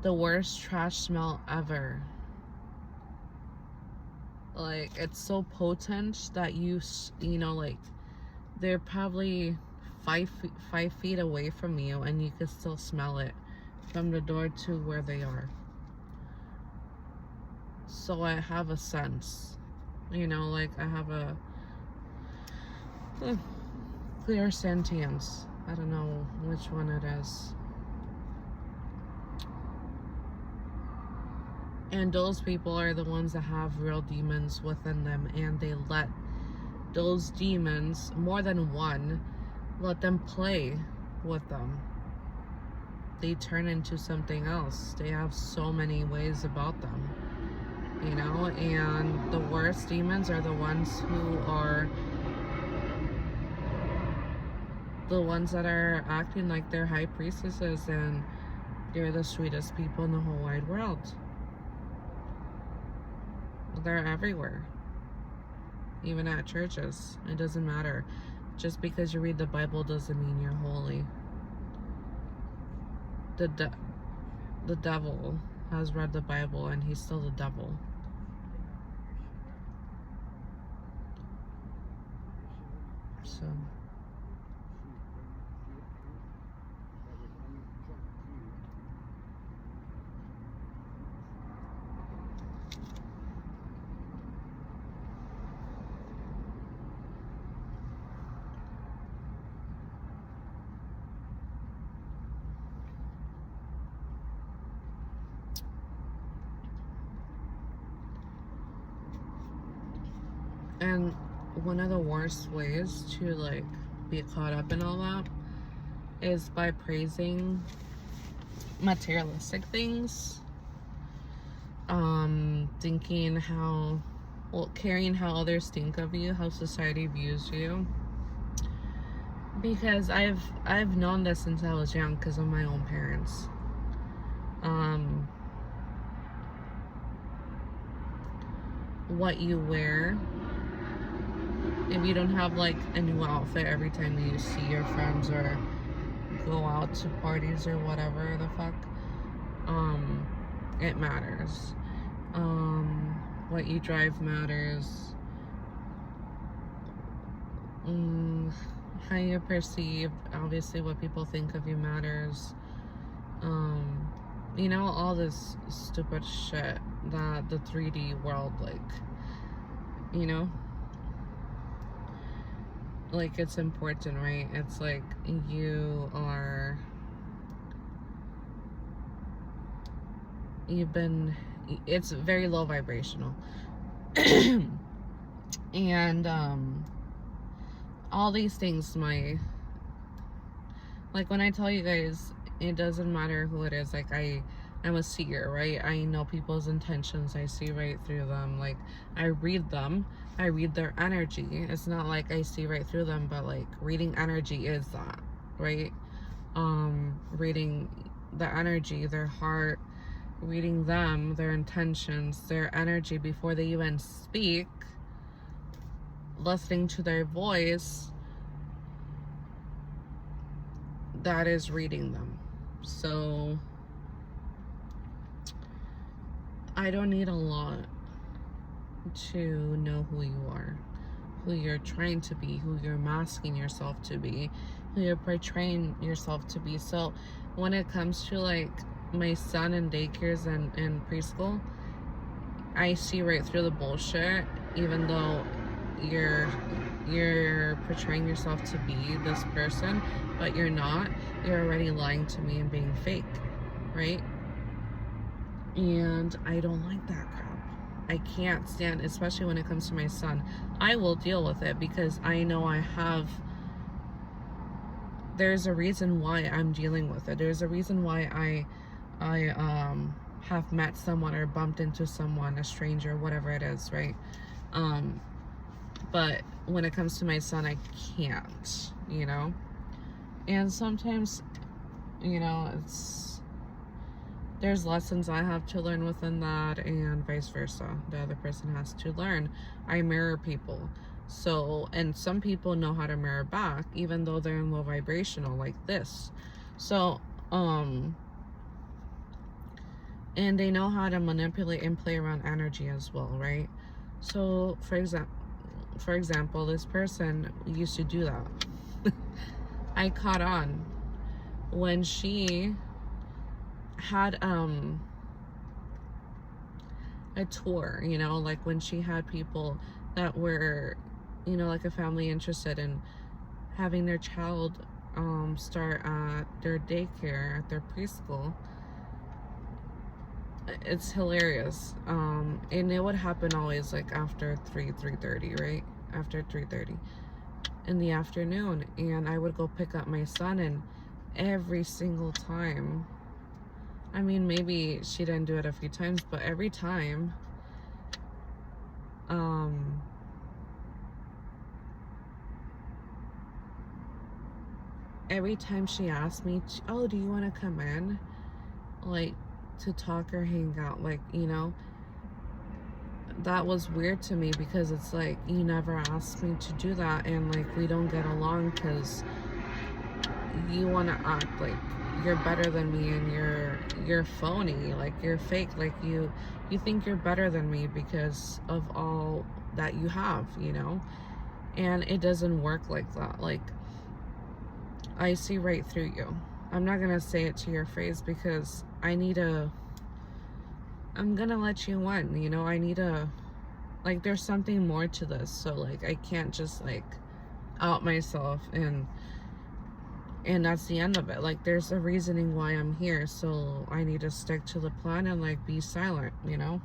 the worst trash smell ever. Like, it's so potent that you know, like, they're probably 5 feet away from you and you can still smell it from the door to where they are. So I have a sense, you know, like, I have a clear sentience. I don't know which one it is. And those people are the ones that have real demons within them, and they let those demons, more than one, let them play with them. They turn into something else. They have so many ways about them, you know? And the worst demons are the ones who are the ones that are acting like they're high priestesses and they're the sweetest people in the whole wide world. They're everywhere. Even at churches. It doesn't matter. Just because you read the Bible doesn't mean you're holy. The devil has read the Bible and he's still the devil. So and one of the worst ways to like be caught up in all that is by praising materialistic things, thinking how, well, caring how others think of you, how society views you. Because I've known this since I was young because of my own parents. What you wear, if you don't have like a new outfit every time you see your friends or go out to parties or whatever the fuck, it matters. What you drive matters. How you're perceived, obviously what people think of you matters. You know, all this stupid shit that the 3D world, like, you know, like, it's important, right? It's like it's very low vibrational. And all these things, like when I tell you guys, it doesn't matter who it is. Like, I'm a seer, right? I know people's intentions. I see right through them. Like, I read them. I read their energy. It's not like I see right through them, but like reading energy is that, right? Reading the energy, their heart, reading them, their intentions, their energy before they even speak, listening to their voice, that is reading them. So I don't need a lot to know who you are, who you're trying to be, who you're masking yourself to be, who you're portraying yourself to be. So when it comes to like my son in daycares and preschool, I see right through the bullshit, even though you're portraying yourself to be this person, but you're not. You're already lying to me and being fake, right? And I don't like that crap. I can't stand, especially when it comes to my son. I will deal with it because I know there's a reason why I'm dealing with it. There's a reason why I have met someone or bumped into someone, a stranger, whatever it is, right? But when it comes to my son, I can't, you know? And sometimes, you know, there's lessons I have to learn within that, and vice versa. The other person has to learn. I mirror people. So, and some people know how to mirror back, even though they're in low vibrational, like this. So, and they know how to manipulate and play around energy as well, right? So, for example, this person used to do that. I caught on when she had a tour, you know, like when she had people that were, you know, like a family interested in having their child start at their daycare, at their preschool. It's hilarious. And it would happen always like after 3:30, right? After 3:30 in the afternoon. And I would go pick up my son, and every single time, I mean, maybe she didn't do it a few times, but every time, she asked me, oh, do you want to come in? Like, to talk or hang out, like, you know, that was weird to me, because it's like, you never asked me to do that, and like we don't get along because you want to act like you're better than me, and you're phony, like you're fake, like you think you're better than me because of all that you have, you know. And it doesn't work like that. Like, I see right through you. I'm not gonna say it to your face because I'm gonna let you win, you know. I need a, like, there's something more to this, so like I can't just like out myself and that's the end of it. Like, there's a reasoning why I'm here, so I need to stick to the plan and like be silent, you know.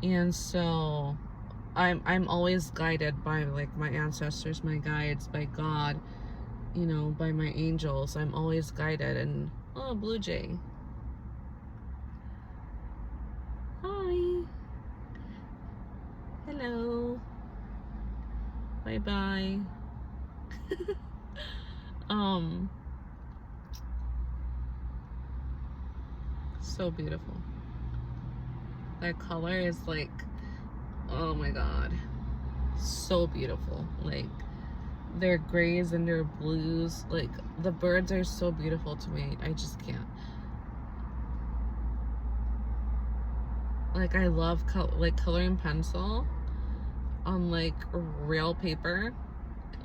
And so I'm always guided by like my ancestors, my guides, by God, you know, by my angels. I'm always guided. And oh, blue jay, hi, hello, bye bye. So beautiful. That color is like, oh my god, so beautiful. Like, their grays and their blues, like the birds are so beautiful to me. I just can't. Like, I love like coloring pencil on like real paper.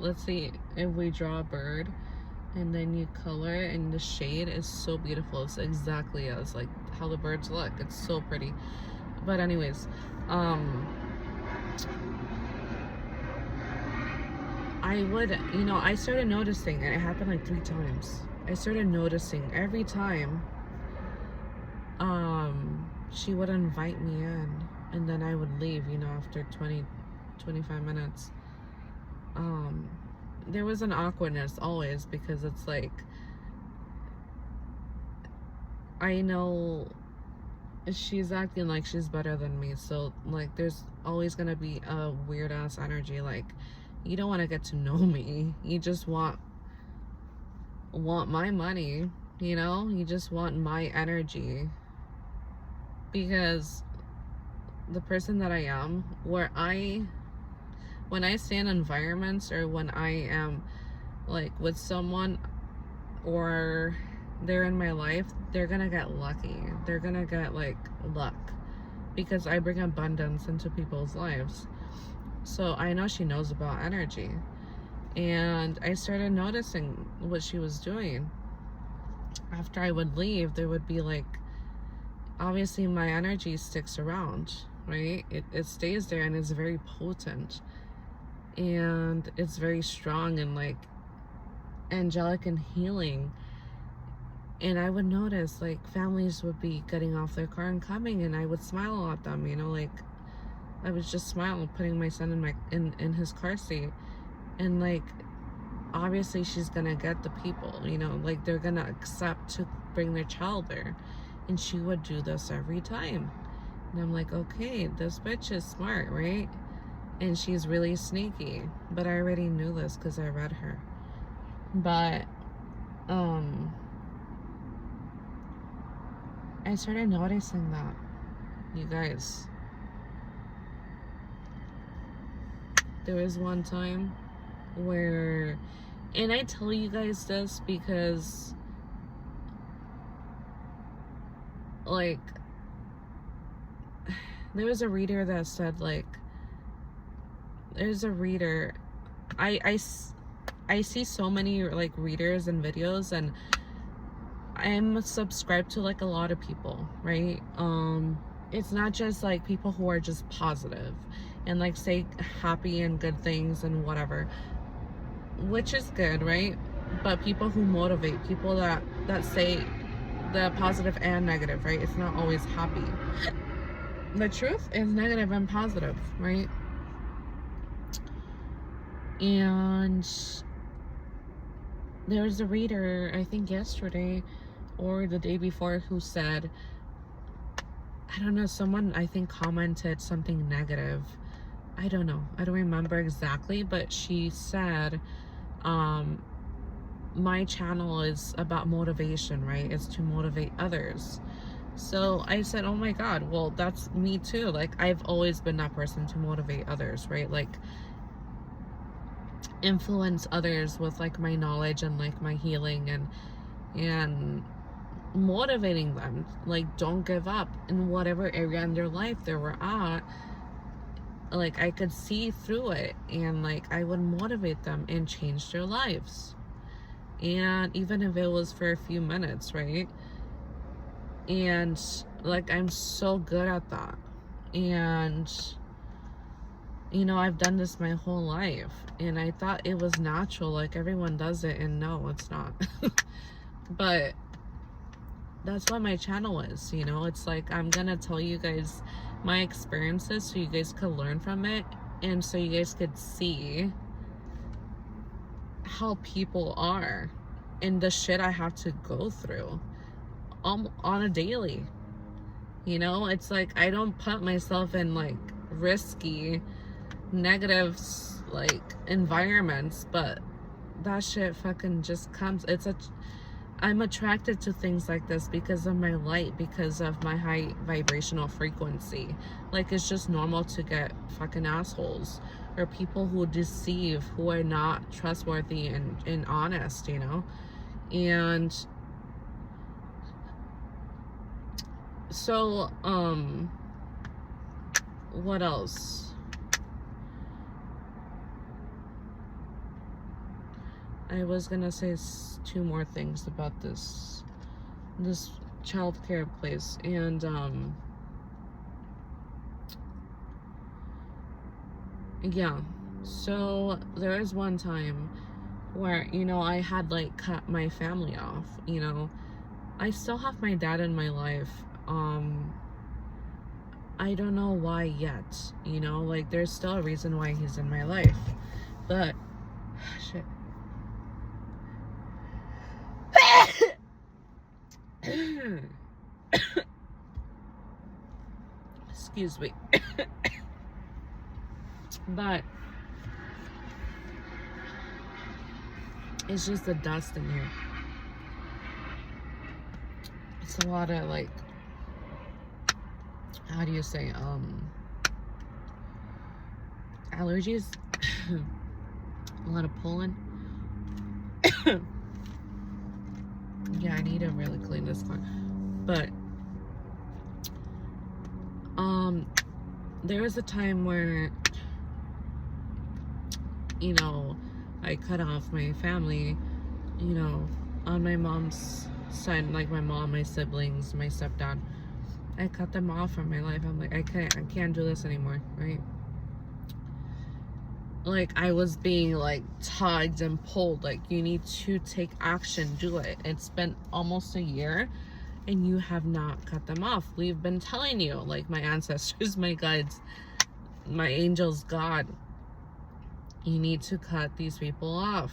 Let's see if we draw a bird and then you color it, and the shade is so beautiful. It's exactly as like how the birds look. It's so pretty. But anyways, I would, you know, I started noticing, and it happened like 3 times. I started noticing every time she would invite me in, and then I would leave, you know, after 20-25 minutes. There was an awkwardness always, because it's like, I know she's acting like she's better than me, so like there's always gonna be a weird ass energy. Like, you don't want to get to know me, you just want my money, you know. You just want my energy, because the person that I am, when I stay in environments, or when I am like with someone, or they're in my life, they're gonna get lucky. They're gonna get like luck, because I bring abundance into people's lives. So I know she knows about energy, and I started noticing what she was doing. After I would leave, there would be like, obviously my energy sticks around, right? It stays there, and it's very potent, and it's very strong, and like angelic and healing. And I would notice like families would be getting off their car and coming, and I would smile at them, you know. Like, I was just smiling, putting my son in his car seat, and like, obviously she's gonna get the people, you know, like they're gonna accept to bring their child there. And she would do this every time, and I'm like, okay, this bitch is smart, right? And she's really sneaky. But I already knew this because I read her. But I started noticing that, you guys. There was one time where, and I tell you guys this because like, there was a reader that said like, there's a reader, I see so many like readers and videos, and I'm subscribed to like a lot of people, right? It's not just like people who are just positive and like say happy and good things and whatever, which is good, right? But people who motivate, people that say the positive and negative, right? It's not always happy. The truth is negative and positive, right? And there was a reader, I think yesterday or the day before, who said, I don't know, someone I think commented something negative. I don't know, I don't remember exactly, but she said, my channel is about motivation, right? It's to motivate others. So I said, oh my God, well, that's me too. Like, I've always been that person to motivate others, right? Like, influence others with like my knowledge and like my healing, and motivating them. Like, don't give up in whatever area in their life they were at. Like, I could see through it, and like I would motivate them and change their lives. And even if it was for a few minutes, right? And like, I'm so good at that. And you know, I've done this my whole life, and I thought it was natural, like everyone does it, and no, it's not. But that's what my channel is, you know. It's like, I'm gonna tell you guys my experiences so you guys could learn from it, and so you guys could see how people are and the shit I have to go through on a daily. You know, it's like, I don't put myself in like risky, negative like environments, but that shit fucking just comes. I'm attracted to things like this because of my light, because of my high vibrational frequency. Like, it's just normal to get fucking assholes or people who deceive, who are not trustworthy and honest, you know. And so what else? I was gonna say two more things about this childcare place. And yeah, so there was one time where, you know, I had like cut my family off. You know, I still have my dad in my life. I don't know why yet, you know, like there's still a reason why he's in my life, but shit. Excuse me. But it's just the dust in here. It's a lot of like, how do you say, allergies. A lot of pollen. Yeah, I need to really clean this car. But there was a time where, you know, I cut off my family, you know, on my mom's side, like my mom, my siblings, my stepdad. I cut them off from my life. I'm like, I can't do this anymore, right? Like, I was being like tugged and pulled, like, you need to take action, do it. It's been almost a year and you have not cut them off. We've been telling you, like my ancestors, my guides, my angels, God, you need to cut these people off.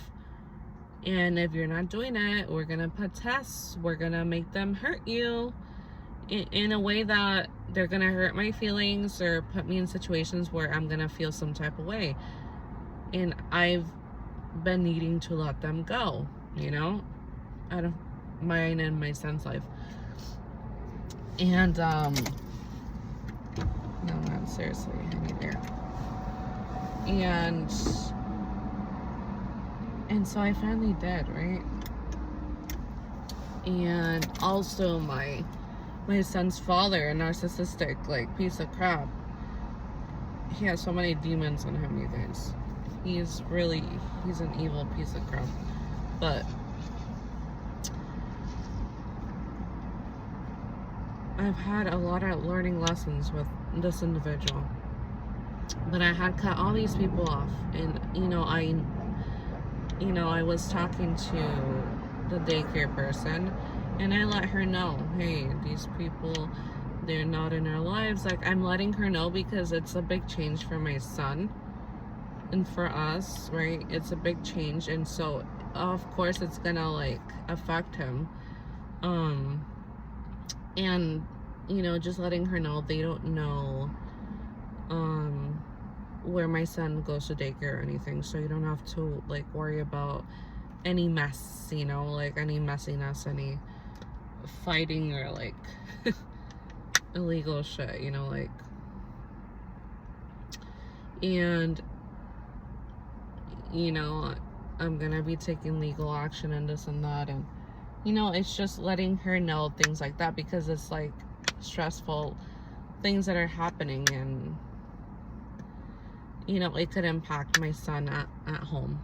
And if you're not doing it, we're gonna put tests. We're gonna make them hurt you in a way that they're gonna hurt my feelings or put me in situations where I'm gonna feel some type of way. And I've been needing to let them go, you know, out of mine and my son's life. And no, man, seriously, I need air. And so I finally did, right? And also my son's father, a narcissistic like piece of crap. He has so many demons in him, you guys. He's an evil piece of crap. But I've had a lot of learning lessons with this individual. But I had cut all these people off. And I was talking to the daycare person, and I let her know, hey, these people, they're not in our lives. Like, I'm letting her know because it's a big change for my son and for us, right? It's a big change, and so of course it's gonna like affect him. And just letting her know they don't know where my son goes to daycare or anything, so you don't have to like worry about any mess, like any messiness, any fighting, or like illegal shit, like, and, I'm gonna be taking legal action and this and that, and, it's just letting her know things like that, because it's, like, stressful things that are happening, and, it could impact my son at home.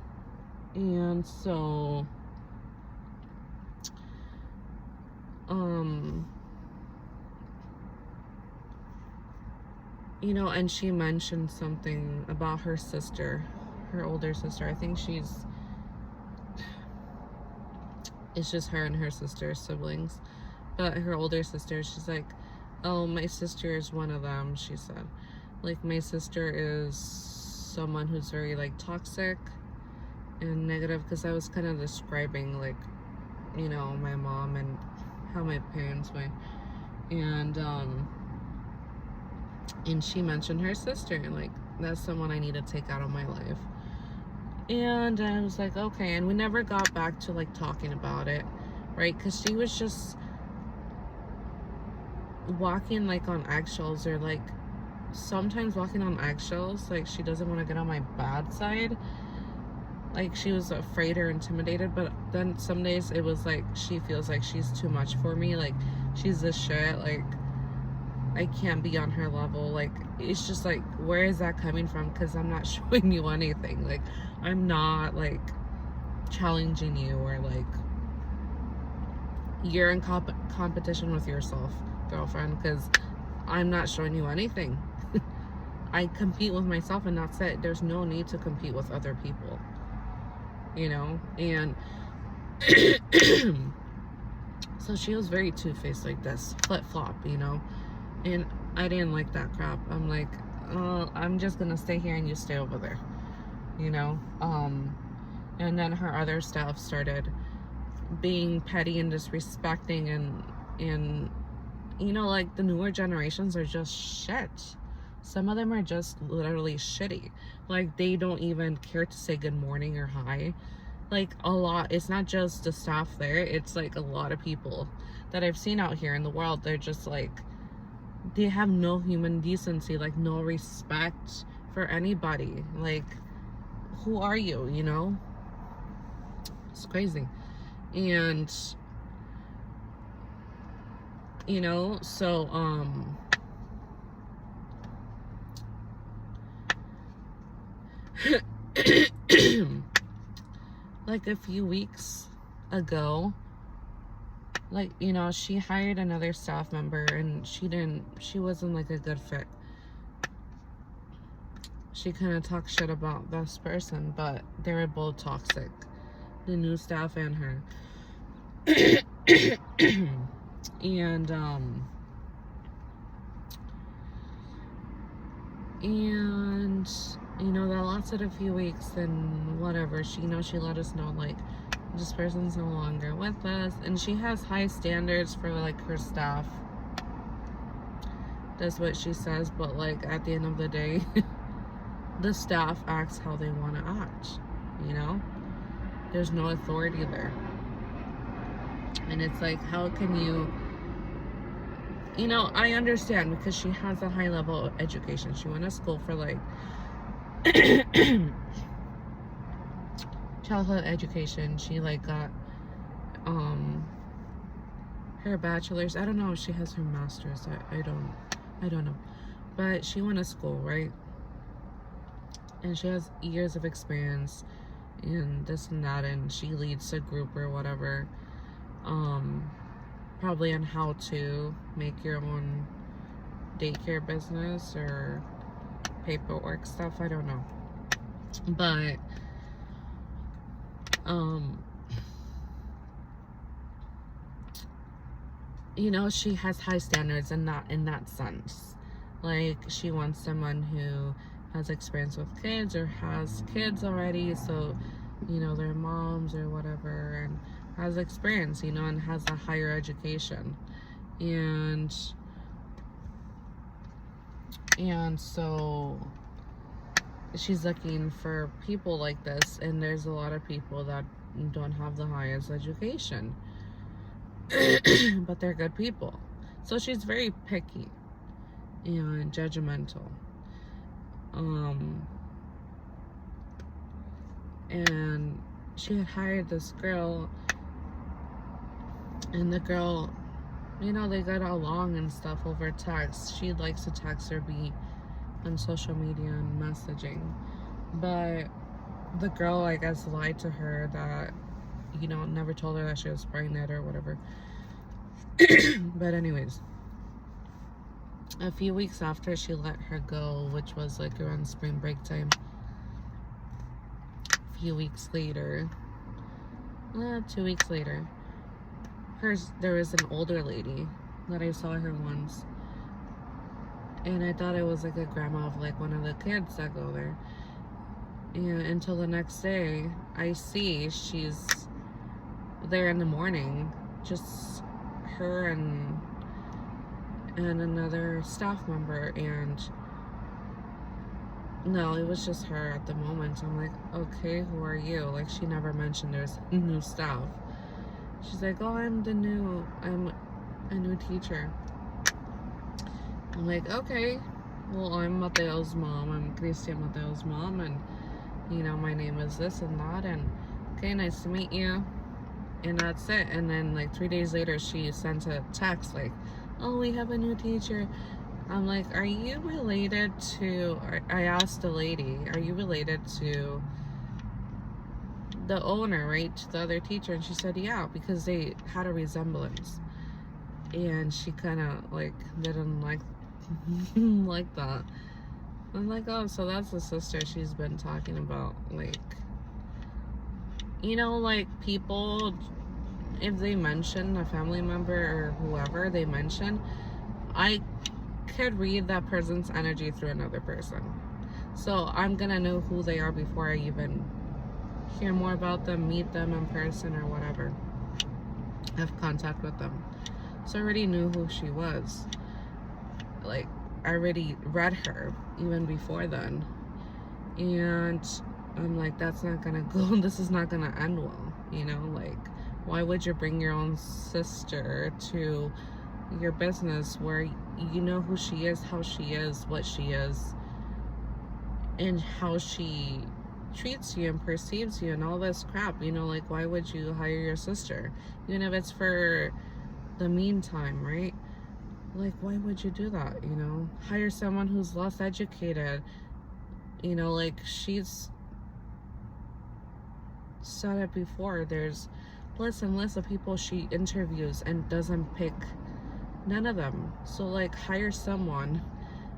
And so, and she mentioned something about her sister, her older sister. I think it's just her and her sister, siblings. But her older sister, she's like, oh, my sister is one of them, she said. Like, my sister is someone who's very, like, toxic and negative, because I was kind of describing, like, my mom and how my parents were. And she mentioned her sister, and, like, that's someone I need to take out of my life. And I was like, okay. And we never got back to, like, talking about it, right? Because she was just walking, like, on eggshells, or, like, sometimes walking on eggshells. Like, she doesn't want to get on my bad side. Like, she was afraid or intimidated. But then some days it was like she feels like she's too much for me. Like, she's this shit. Like, I can't be on her level. Like, it's just like, where is that coming from? Because I'm not showing you anything. Like, I'm not, like, challenging you, or, like, you're in competition with yourself, girlfriend, because I'm not showing you anything. I compete with myself, and that's it. There's no need to compete with other people, and so she was very two-faced, like this, flip-flop, and I didn't like that crap. I'm like, oh, I'm just gonna stay here and you stay over there, and then her other staff started being petty and disrespecting, and like, the newer generations are just shit. Some of them are just literally shitty. Like, they don't even care to say good morning or hi. Like, a lot. It's not just the staff there. It's, like, a lot of people that I've seen out here in the world. They're just, like, they have no human decency, like, no respect for anybody. Like, who are you, It's crazy. And, so, like, a few weeks ago, like, she hired another staff member, and she wasn't, like, a good fit. She kind of talked shit about this person, but they were both toxic, the new staff and her. And that lasted a few weeks, and whatever. She let us know, like, this person's no longer with us, and she has high standards for, like, her staff. That's what she says, but, like, at the end of the day, the staff acts how they want to act, There's no authority there. And it's like, how can you, I understand, because she has a high level of education. She went to school for, like, childhood education. She, like, got her bachelor's. I don't know if she has her master's. I don't know. But she went to school, right? And she has years of experience in this and that, and she leads a group or whatever, probably on how to make your own daycare business or paperwork stuff. I don't know. But she has high standards, and not in that sense. Like, she wants someone who has experience with kids, or has kids already, so their moms or whatever, and has experience, and has a higher education. And so she's looking for people like this, and there's a lot of people that don't have the highest education, but they're good people. So she's very picky, and judgmental. And she had hired this girl, and the girl, they got along and stuff over text. She likes to text or be on social media and messaging. But the girl, I guess, lied to her that, never told her that she was pregnant or whatever. But anyways, a few weeks after she let her go, which was like around spring break time, a few weeks later, 2 weeks later, there was an older lady that I saw her once, and I thought it was like a grandma of like one of the kids that go there. And until the next day, I see she's there in the morning, just her and another staff member, and no, it was just her at the moment. I'm like, okay, who are you? Like, she never mentioned there's new staff. She's like, oh, I'm a new teacher. I'm like, okay, well, I'm Mateo's mom. I'm Christian Mateo's mom, and my name is this and that, and okay, nice to meet you. And that's it. And then like 3 days later, she sent a text like, oh, we have a new teacher. I'm like, are you related to, I asked the lady, are you related to the owner, right? To the other teacher? And she said, yeah, because they had a resemblance. And she kind of like didn't like like that. I'm like, oh, so that's the sister she's been talking about. Like, like people, if they mention a family member or whoever they mention, I could read that person's energy through another person. So I'm gonna know who they are before I even hear more about them, meet them in person or whatever, have contact with them. So I already knew who she was. Like, I already read her even before then. And I'm like, that's not gonna go, this is not gonna end well, like, why would you bring your own sister to your business where you know who she is, how she is, what she is, and how she treats you and perceives you and all this crap, like, why would you hire your sister? Even if it's for the meantime, right? Like, why would you do that? Hire someone who's less educated. Like, she's said it before, there's less and less of people she interviews and doesn't pick none of them. So like, hire someone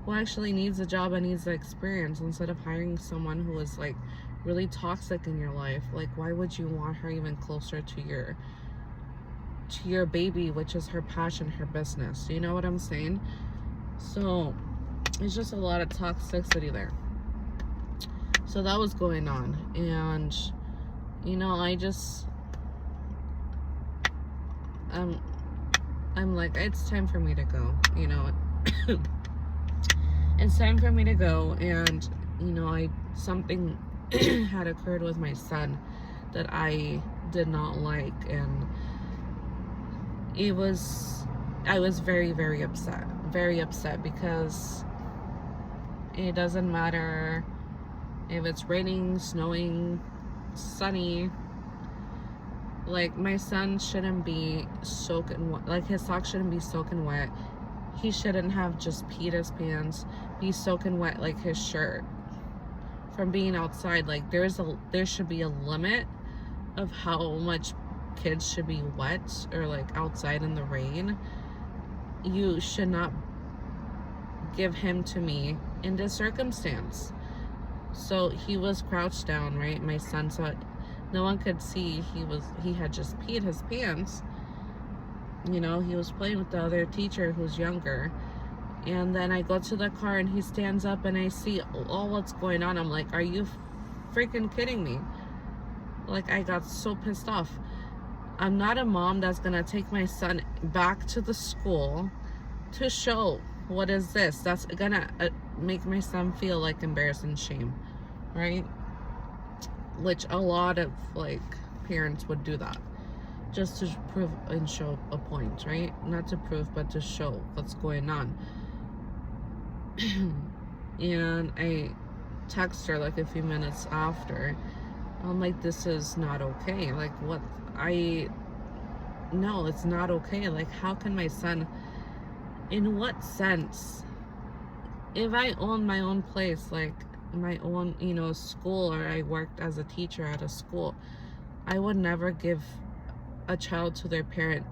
who actually needs a job and needs the experience, instead of hiring someone who is like really toxic in your life. Like, why would you want her even closer to your baby, which is her passion, her business? You know what I'm saying? So it's just a lot of toxicity there. So that was going on, and I just I'm like, it's time for me to go, it's time for me to go. And something had occurred with my son that I did not like, and I was very, very upset, because it doesn't matter if it's raining, snowing, sunny. Like, my son shouldn't be soaking wet. Like, his socks shouldn't be soaking wet. He shouldn't have just peed his pants, be soaking wet like his shirt from being outside. Like, there should be a limit of how much kids should be wet or like outside in the rain. You should not give him to me in this circumstance. So he was crouched down, right? My son saw it. No one could see he had just peed his pants. He was playing with the other teacher who's younger. And then I go to the car and he stands up and I see all what's going on. I'm like, are you freaking kidding me? Like, I got so pissed off. I'm not a mom that's gonna take my son back to the school to show what is this. That's gonna make my son feel like embarrassed and shame, right? Which a lot of like parents would do that just to prove and show a point, right? Not to prove, but to show what's going on. And I text her like a few minutes after. I'm like, this is not okay. Like, what? I No, it's not okay. Like, how can my son, in what sense, if I owned my own place, like my own, school, or I worked as a teacher at a school, I would never give a child to their parent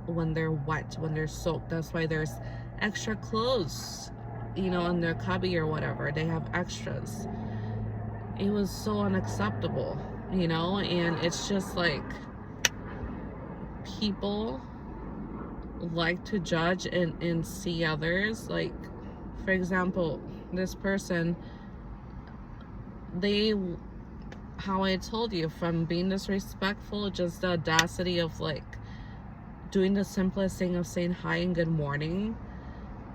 when they're wet, when they're soaked. That's why there's extra clothes, in their cubby or whatever. They have extras. It was so unacceptable, and it's just like people like to judge and see others. Like, for example, this person, how I told you, from being disrespectful, just the audacity of like doing the simplest thing of saying hi and good morning,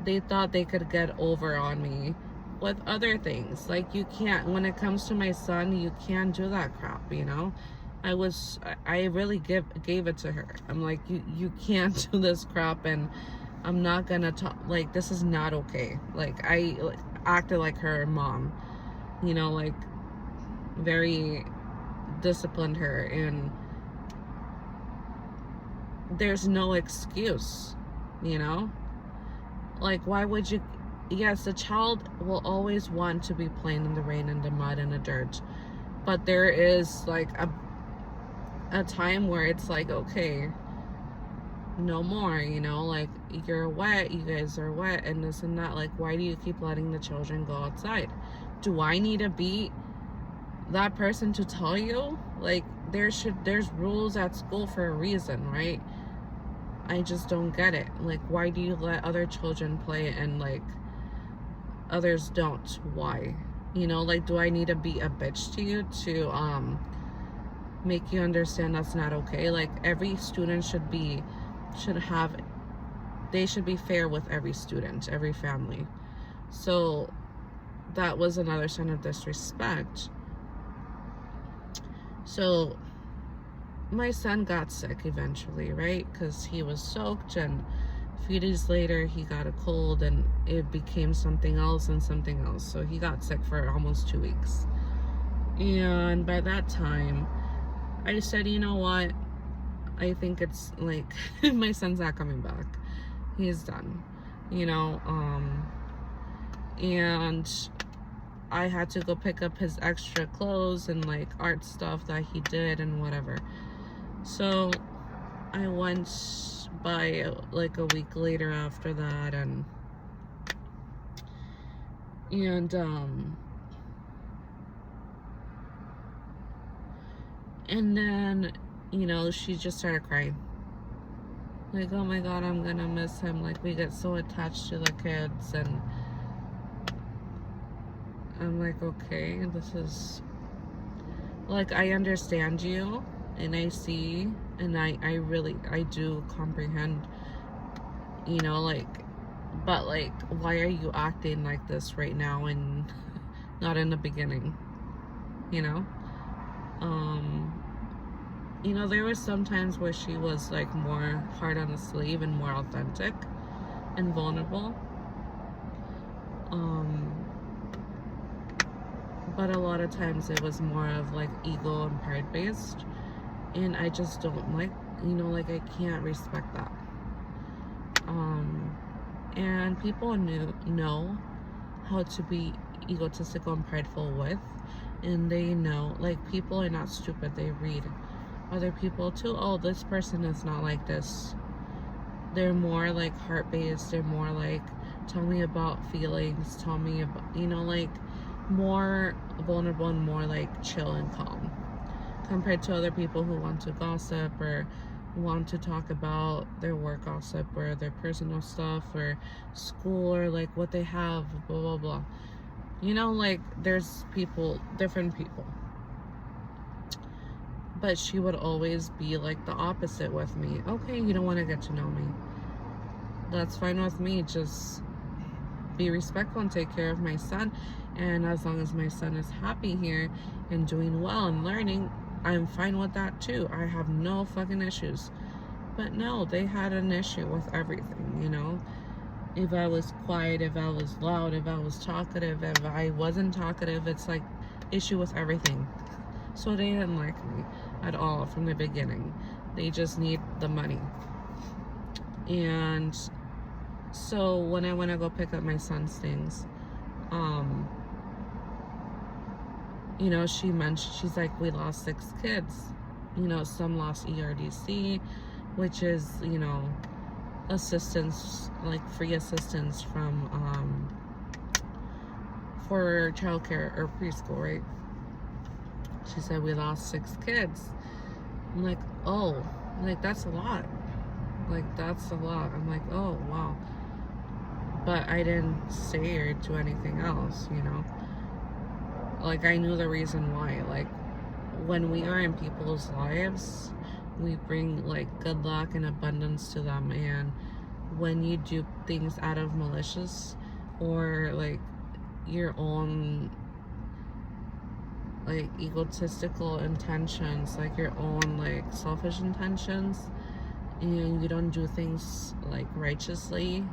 they thought they could get over on me with other things. Like, you can't, when it comes to my son, you can't do that crap, I really gave it to her. I'm like, you can't do this crap, and I'm not gonna talk, like, this is not okay. Like, I acted like her mom, like very disciplined her, and there's no excuse, like, why would you? Yes, the child will always want to be playing in the rain and the mud and the dirt, but there is like a time where it's like, okay, no more, like, you're wet, you guys are wet, and this and that. Like, why do you keep letting the children go outside? Do I need to be that person to tell you? Like, there's rules at school for a reason, right? I just don't get it. Like, why do you let other children play and like others don't? Why? Like, do I need to be a bitch to you to make you understand that's not okay? Like, every student should be fair with every student, every family. So that was another sign of disrespect. So my son got sick eventually, right? Because he was soaked, and a few days later he got a cold, and it became something else and something else. So he got sick for almost 2 weeks. And by that time, I said, you know what? I think it's like, my son's not coming back. He's done, and I had to go pick up his extra clothes and like art stuff that he did and whatever. So I went by like a week later after that, and then, she just started crying. Like, oh my God, I'm gonna miss him. Like, we get so attached to the kids. And I'm like, okay, this is, like, I understand you, and I see, and I do comprehend, like, but like, why are you acting like this right now and not in the beginning? There was some times where she was like more hard on the sleeve and more authentic and vulnerable. But a lot of times it was more of like ego and pride based, and I just don't like, like, I can't respect that. And people know how to be egotistical and prideful with, and they know, like, people are not stupid. They read other people too. Oh, this person is not like this. They're more like heart based. They're more like, tell me about feelings, tell me about, like, more vulnerable and more like chill and calm, compared to other people who want to gossip or want to talk about their work gossip or their personal stuff or school or like what they have, blah blah blah. Like, there's different people. But she would always be like the opposite with me. Okay, you don't want to get to know me. That's fine with me. Just be respectful and take care of my son. And as long as my son is happy here and doing well and learning, I'm fine with that too. I have no fucking issues. But no, they had an issue with everything, if I was quiet, if I was loud, if I was talkative, if I wasn't talkative. It's like issue with everything. So they didn't like me at all from the beginning. They just need the money. And so when I went to go pick up my son's things, you know, she mentioned, she's like, we lost 6 kids. You know, some lost ERDC, which is, you know, assistance, like free assistance from for childcare or preschool, right? She said we lost 6 kids. I'm like, oh, like that's a lot. Like that's a lot. I'm like, oh wow. But I didn't say or do anything else, you know. Like I knew the reason why. Like when we are in people's lives, we bring like good luck and abundance to them, and when you do things out of malicious or like your own like egotistical intentions, like your own like selfish intentions, and you don't do things like righteously,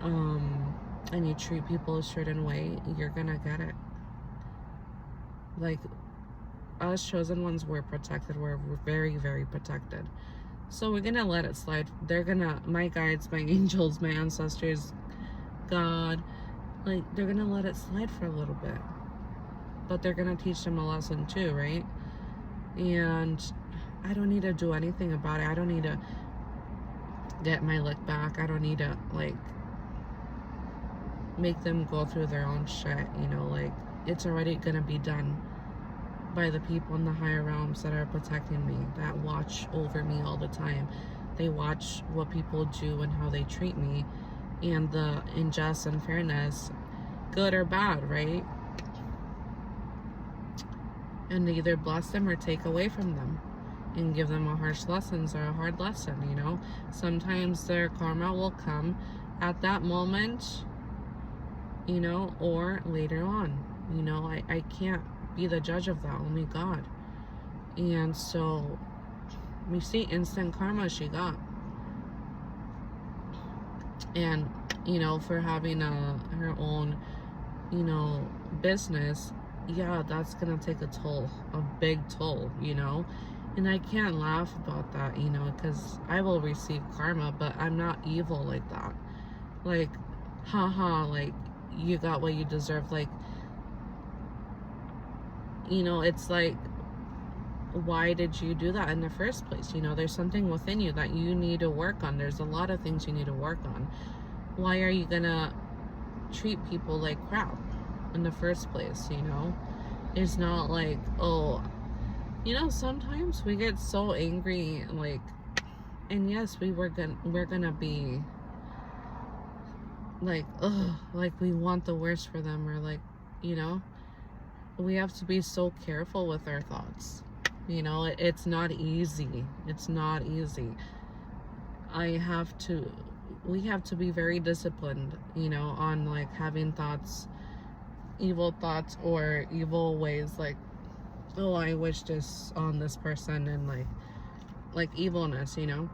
and you treat people a certain way, you're gonna get it. Like us chosen ones, we're protected. We're very, very protected. So we're gonna let it slide. They're gonna, my guides, my angels, my ancestors, God, like they're gonna let it slide for a little bit. But they're gonna teach them a lesson too, right? And I don't need to do anything about it. I don't need to get my lick back. I don't need to like make them go through their own shit, you know, like it's already gonna be done by the people in the higher realms that are protecting me, that watch over me all the time. They watch what people do and how they treat me, and the injustice and fairness, good or bad, right? And they either bless them or take away from them and give them a harsh lessons or a hard lesson, you know. Sometimes their karma will come at that moment, you know, or later on, you know. I can't be the judge of that, only God. And so we see instant karma she got, and you know, for having her own, you know, business, yeah, that's gonna take a toll, a big toll, you know. And I can't laugh about that, you know, because I will receive karma, but I'm not evil like that. Like, haha, like you got what you deserve. Like, you know, it's like, why did you do that in the first place? You know, there's something within you that you need to work on. There's a lot of things you need to work on. Why are you gonna treat people like crap in the first place, you know? It's not like, oh, you know, sometimes we get so angry, like, and yes, we're gonna be like, ugh, like we want the worst for them, or like, you know, we have to be so careful with our thoughts. You know, it's not easy. It's not easy. We have to be very disciplined, you know, on like having thoughts, evil thoughts or evil ways, like, oh, I wish this on this person, and like evilness, you know,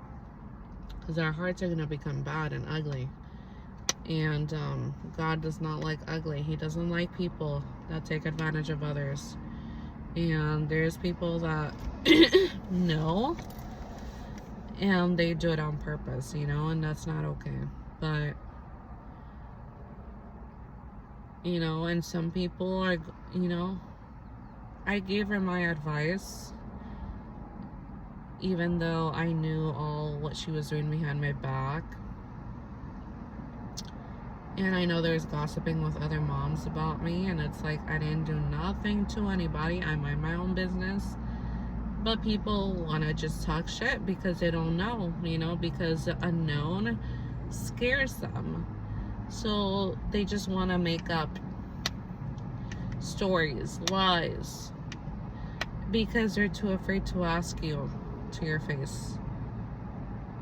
because our hearts are going to become bad and ugly. And God does not like ugly. He doesn't like people that take advantage of others. And there's people that know, and they do it on purpose, you know, and that's not okay. But, you know, and some people are, you know, I gave her my advice, even though I knew all what she was doing behind my back. And I know there's gossiping with other moms about me, and it's like, I didn't do nothing to anybody. I mind my own business. But people want to just talk shit because they don't know, you know, because the unknown scares them. So they just want to make up stories, lies, because they're too afraid to ask you to your face.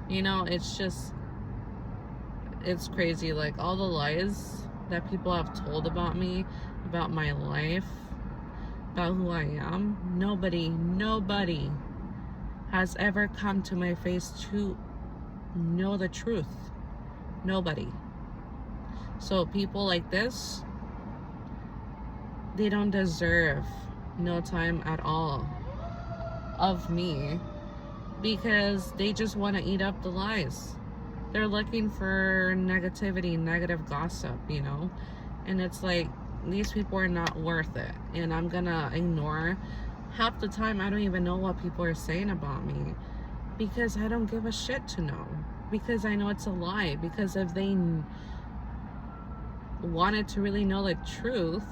You know, it's just, it's crazy. Like all the lies that people have told about me, about my life, about who I am, nobody has ever come to my face to know the truth. Nobody. So people like this, they don't deserve no time at all of me, because they just want to eat up the lies. They're looking for negativity, negative gossip, you know? And it's like, these people are not worth it. And I'm gonna ignore. Half the time, I don't even know what people are saying about me, because I don't give a shit to know. Because I know it's a lie. Because if they wanted to really know the truth,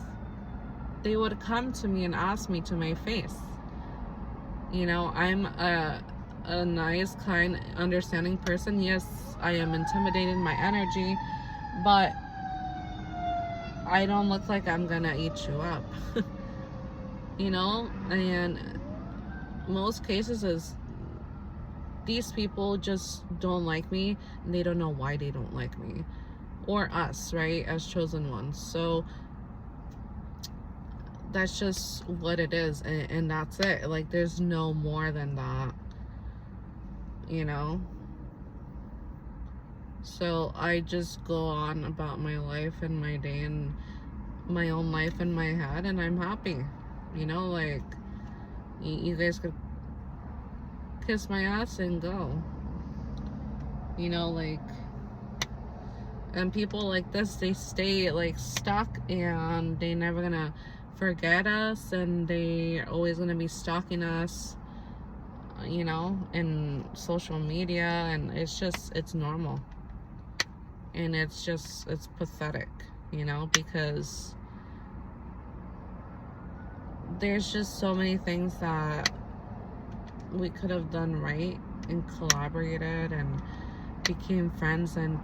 they would come to me and ask me to my face. You know, I'm a nice, kind, understanding person. Yes, I am intimidated in my energy, but I don't look like I'm gonna eat you up. You know? And most cases is these people just don't like me, and they don't know why they don't like me or us, right, as chosen ones. So that's just what it is, and that's it. Like, there's no more than that, you know? So I just go on about my life and my day and my own life in my head, and I'm happy. You know, like, you guys could kiss my ass and go. You know, like, and people like this, they stay like stuck, and they never gonna forget us, and they are always gonna be stalking us, you know, in social media, and it's normal. And it's pathetic, you know, because there's just so many things that we could have done right and collaborated and became friends and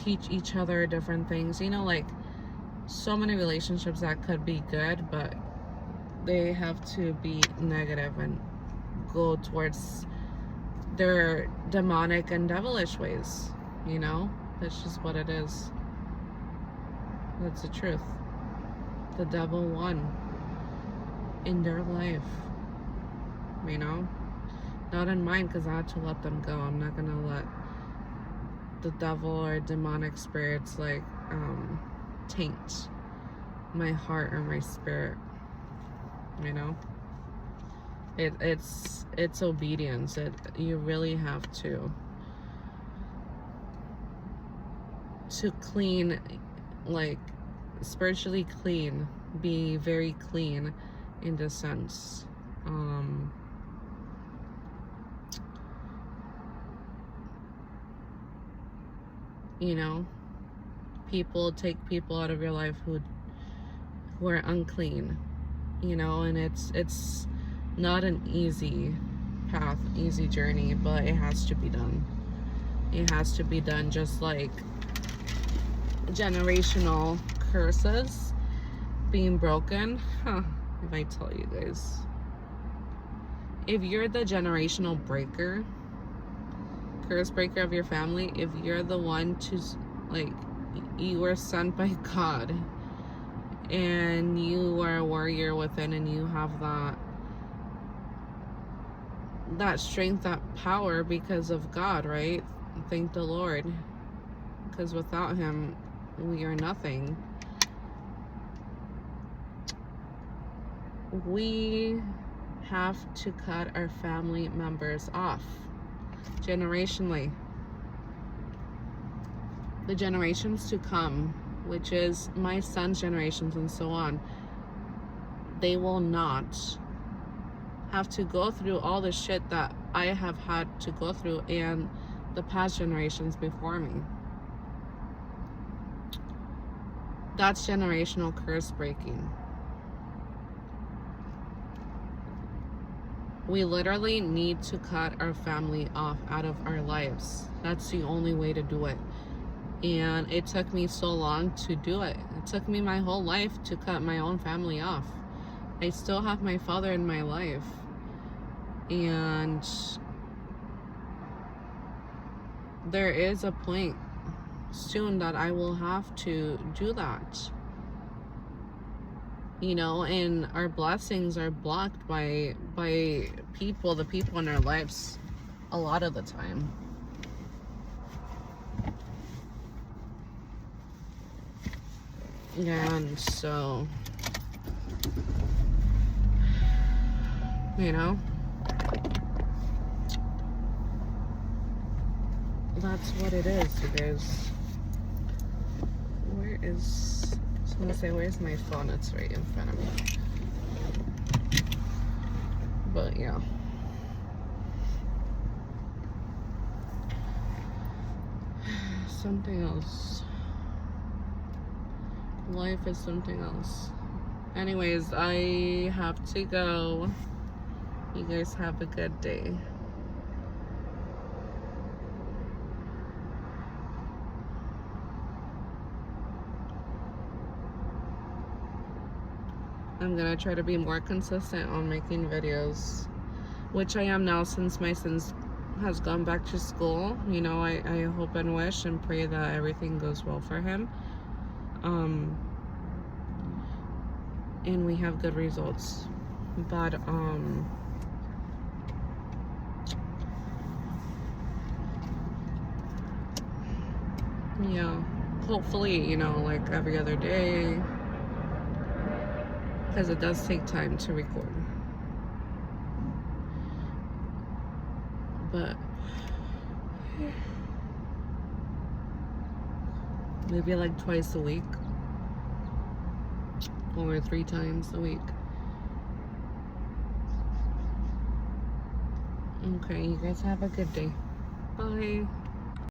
teach each other different things, you know, like so many relationships that could be good, but they have to be negative and go towards their demonic and devilish ways, you know? That's just what it is. That's the truth. The devil won in their life, you know? Not in mine, because I had to let them go. I'm not gonna let the devil or demonic spirits like taint my heart or my spirit, you know? It's obedience. You really have to clean, like, spiritually clean, be very clean in the sense. You know, take people out of your life who are unclean, you know, and it's not an easy path, easy journey, but it has to be done. It has to be done, just like generational curses being broken. If I tell you guys, if you're the generational breaker, curse breaker of your family, if you're the one to, like, you were sent by God, and you are a warrior within, and you have that strength, that power because of God, right? Thank the Lord, because without him we are nothing. We have to cut our family members off generationally. The generations to come, which is my son's generations and so on, they will not have to go through all the shit that I have had to go through and the past generations before me. That's generational curse breaking. We literally need to cut our family off out of our lives. That's the only way to do it. And it took me so long to do it. It took me my whole life to cut my own family off. I still have my father in my life. And there is a point soon that I will have to do that. You know, and our blessings are blocked by people, the people in our lives, a lot of the time. And so, you know, that's what it is, you guys. I was gonna say, where's my phone? It's right in front of me. But yeah. Something else. Life is something else. Anyways, I have to go. You guys have a good day. I'm gonna try to be more consistent on making videos, which I am now since my son has gone back to school. You know, I hope and wish and pray that everything goes well for him. And we have good results. But yeah, hopefully, you know, like every other day, because it does take time to record. But maybe like twice a week or 3 times a week. Okay, you guys have a good day. Bye.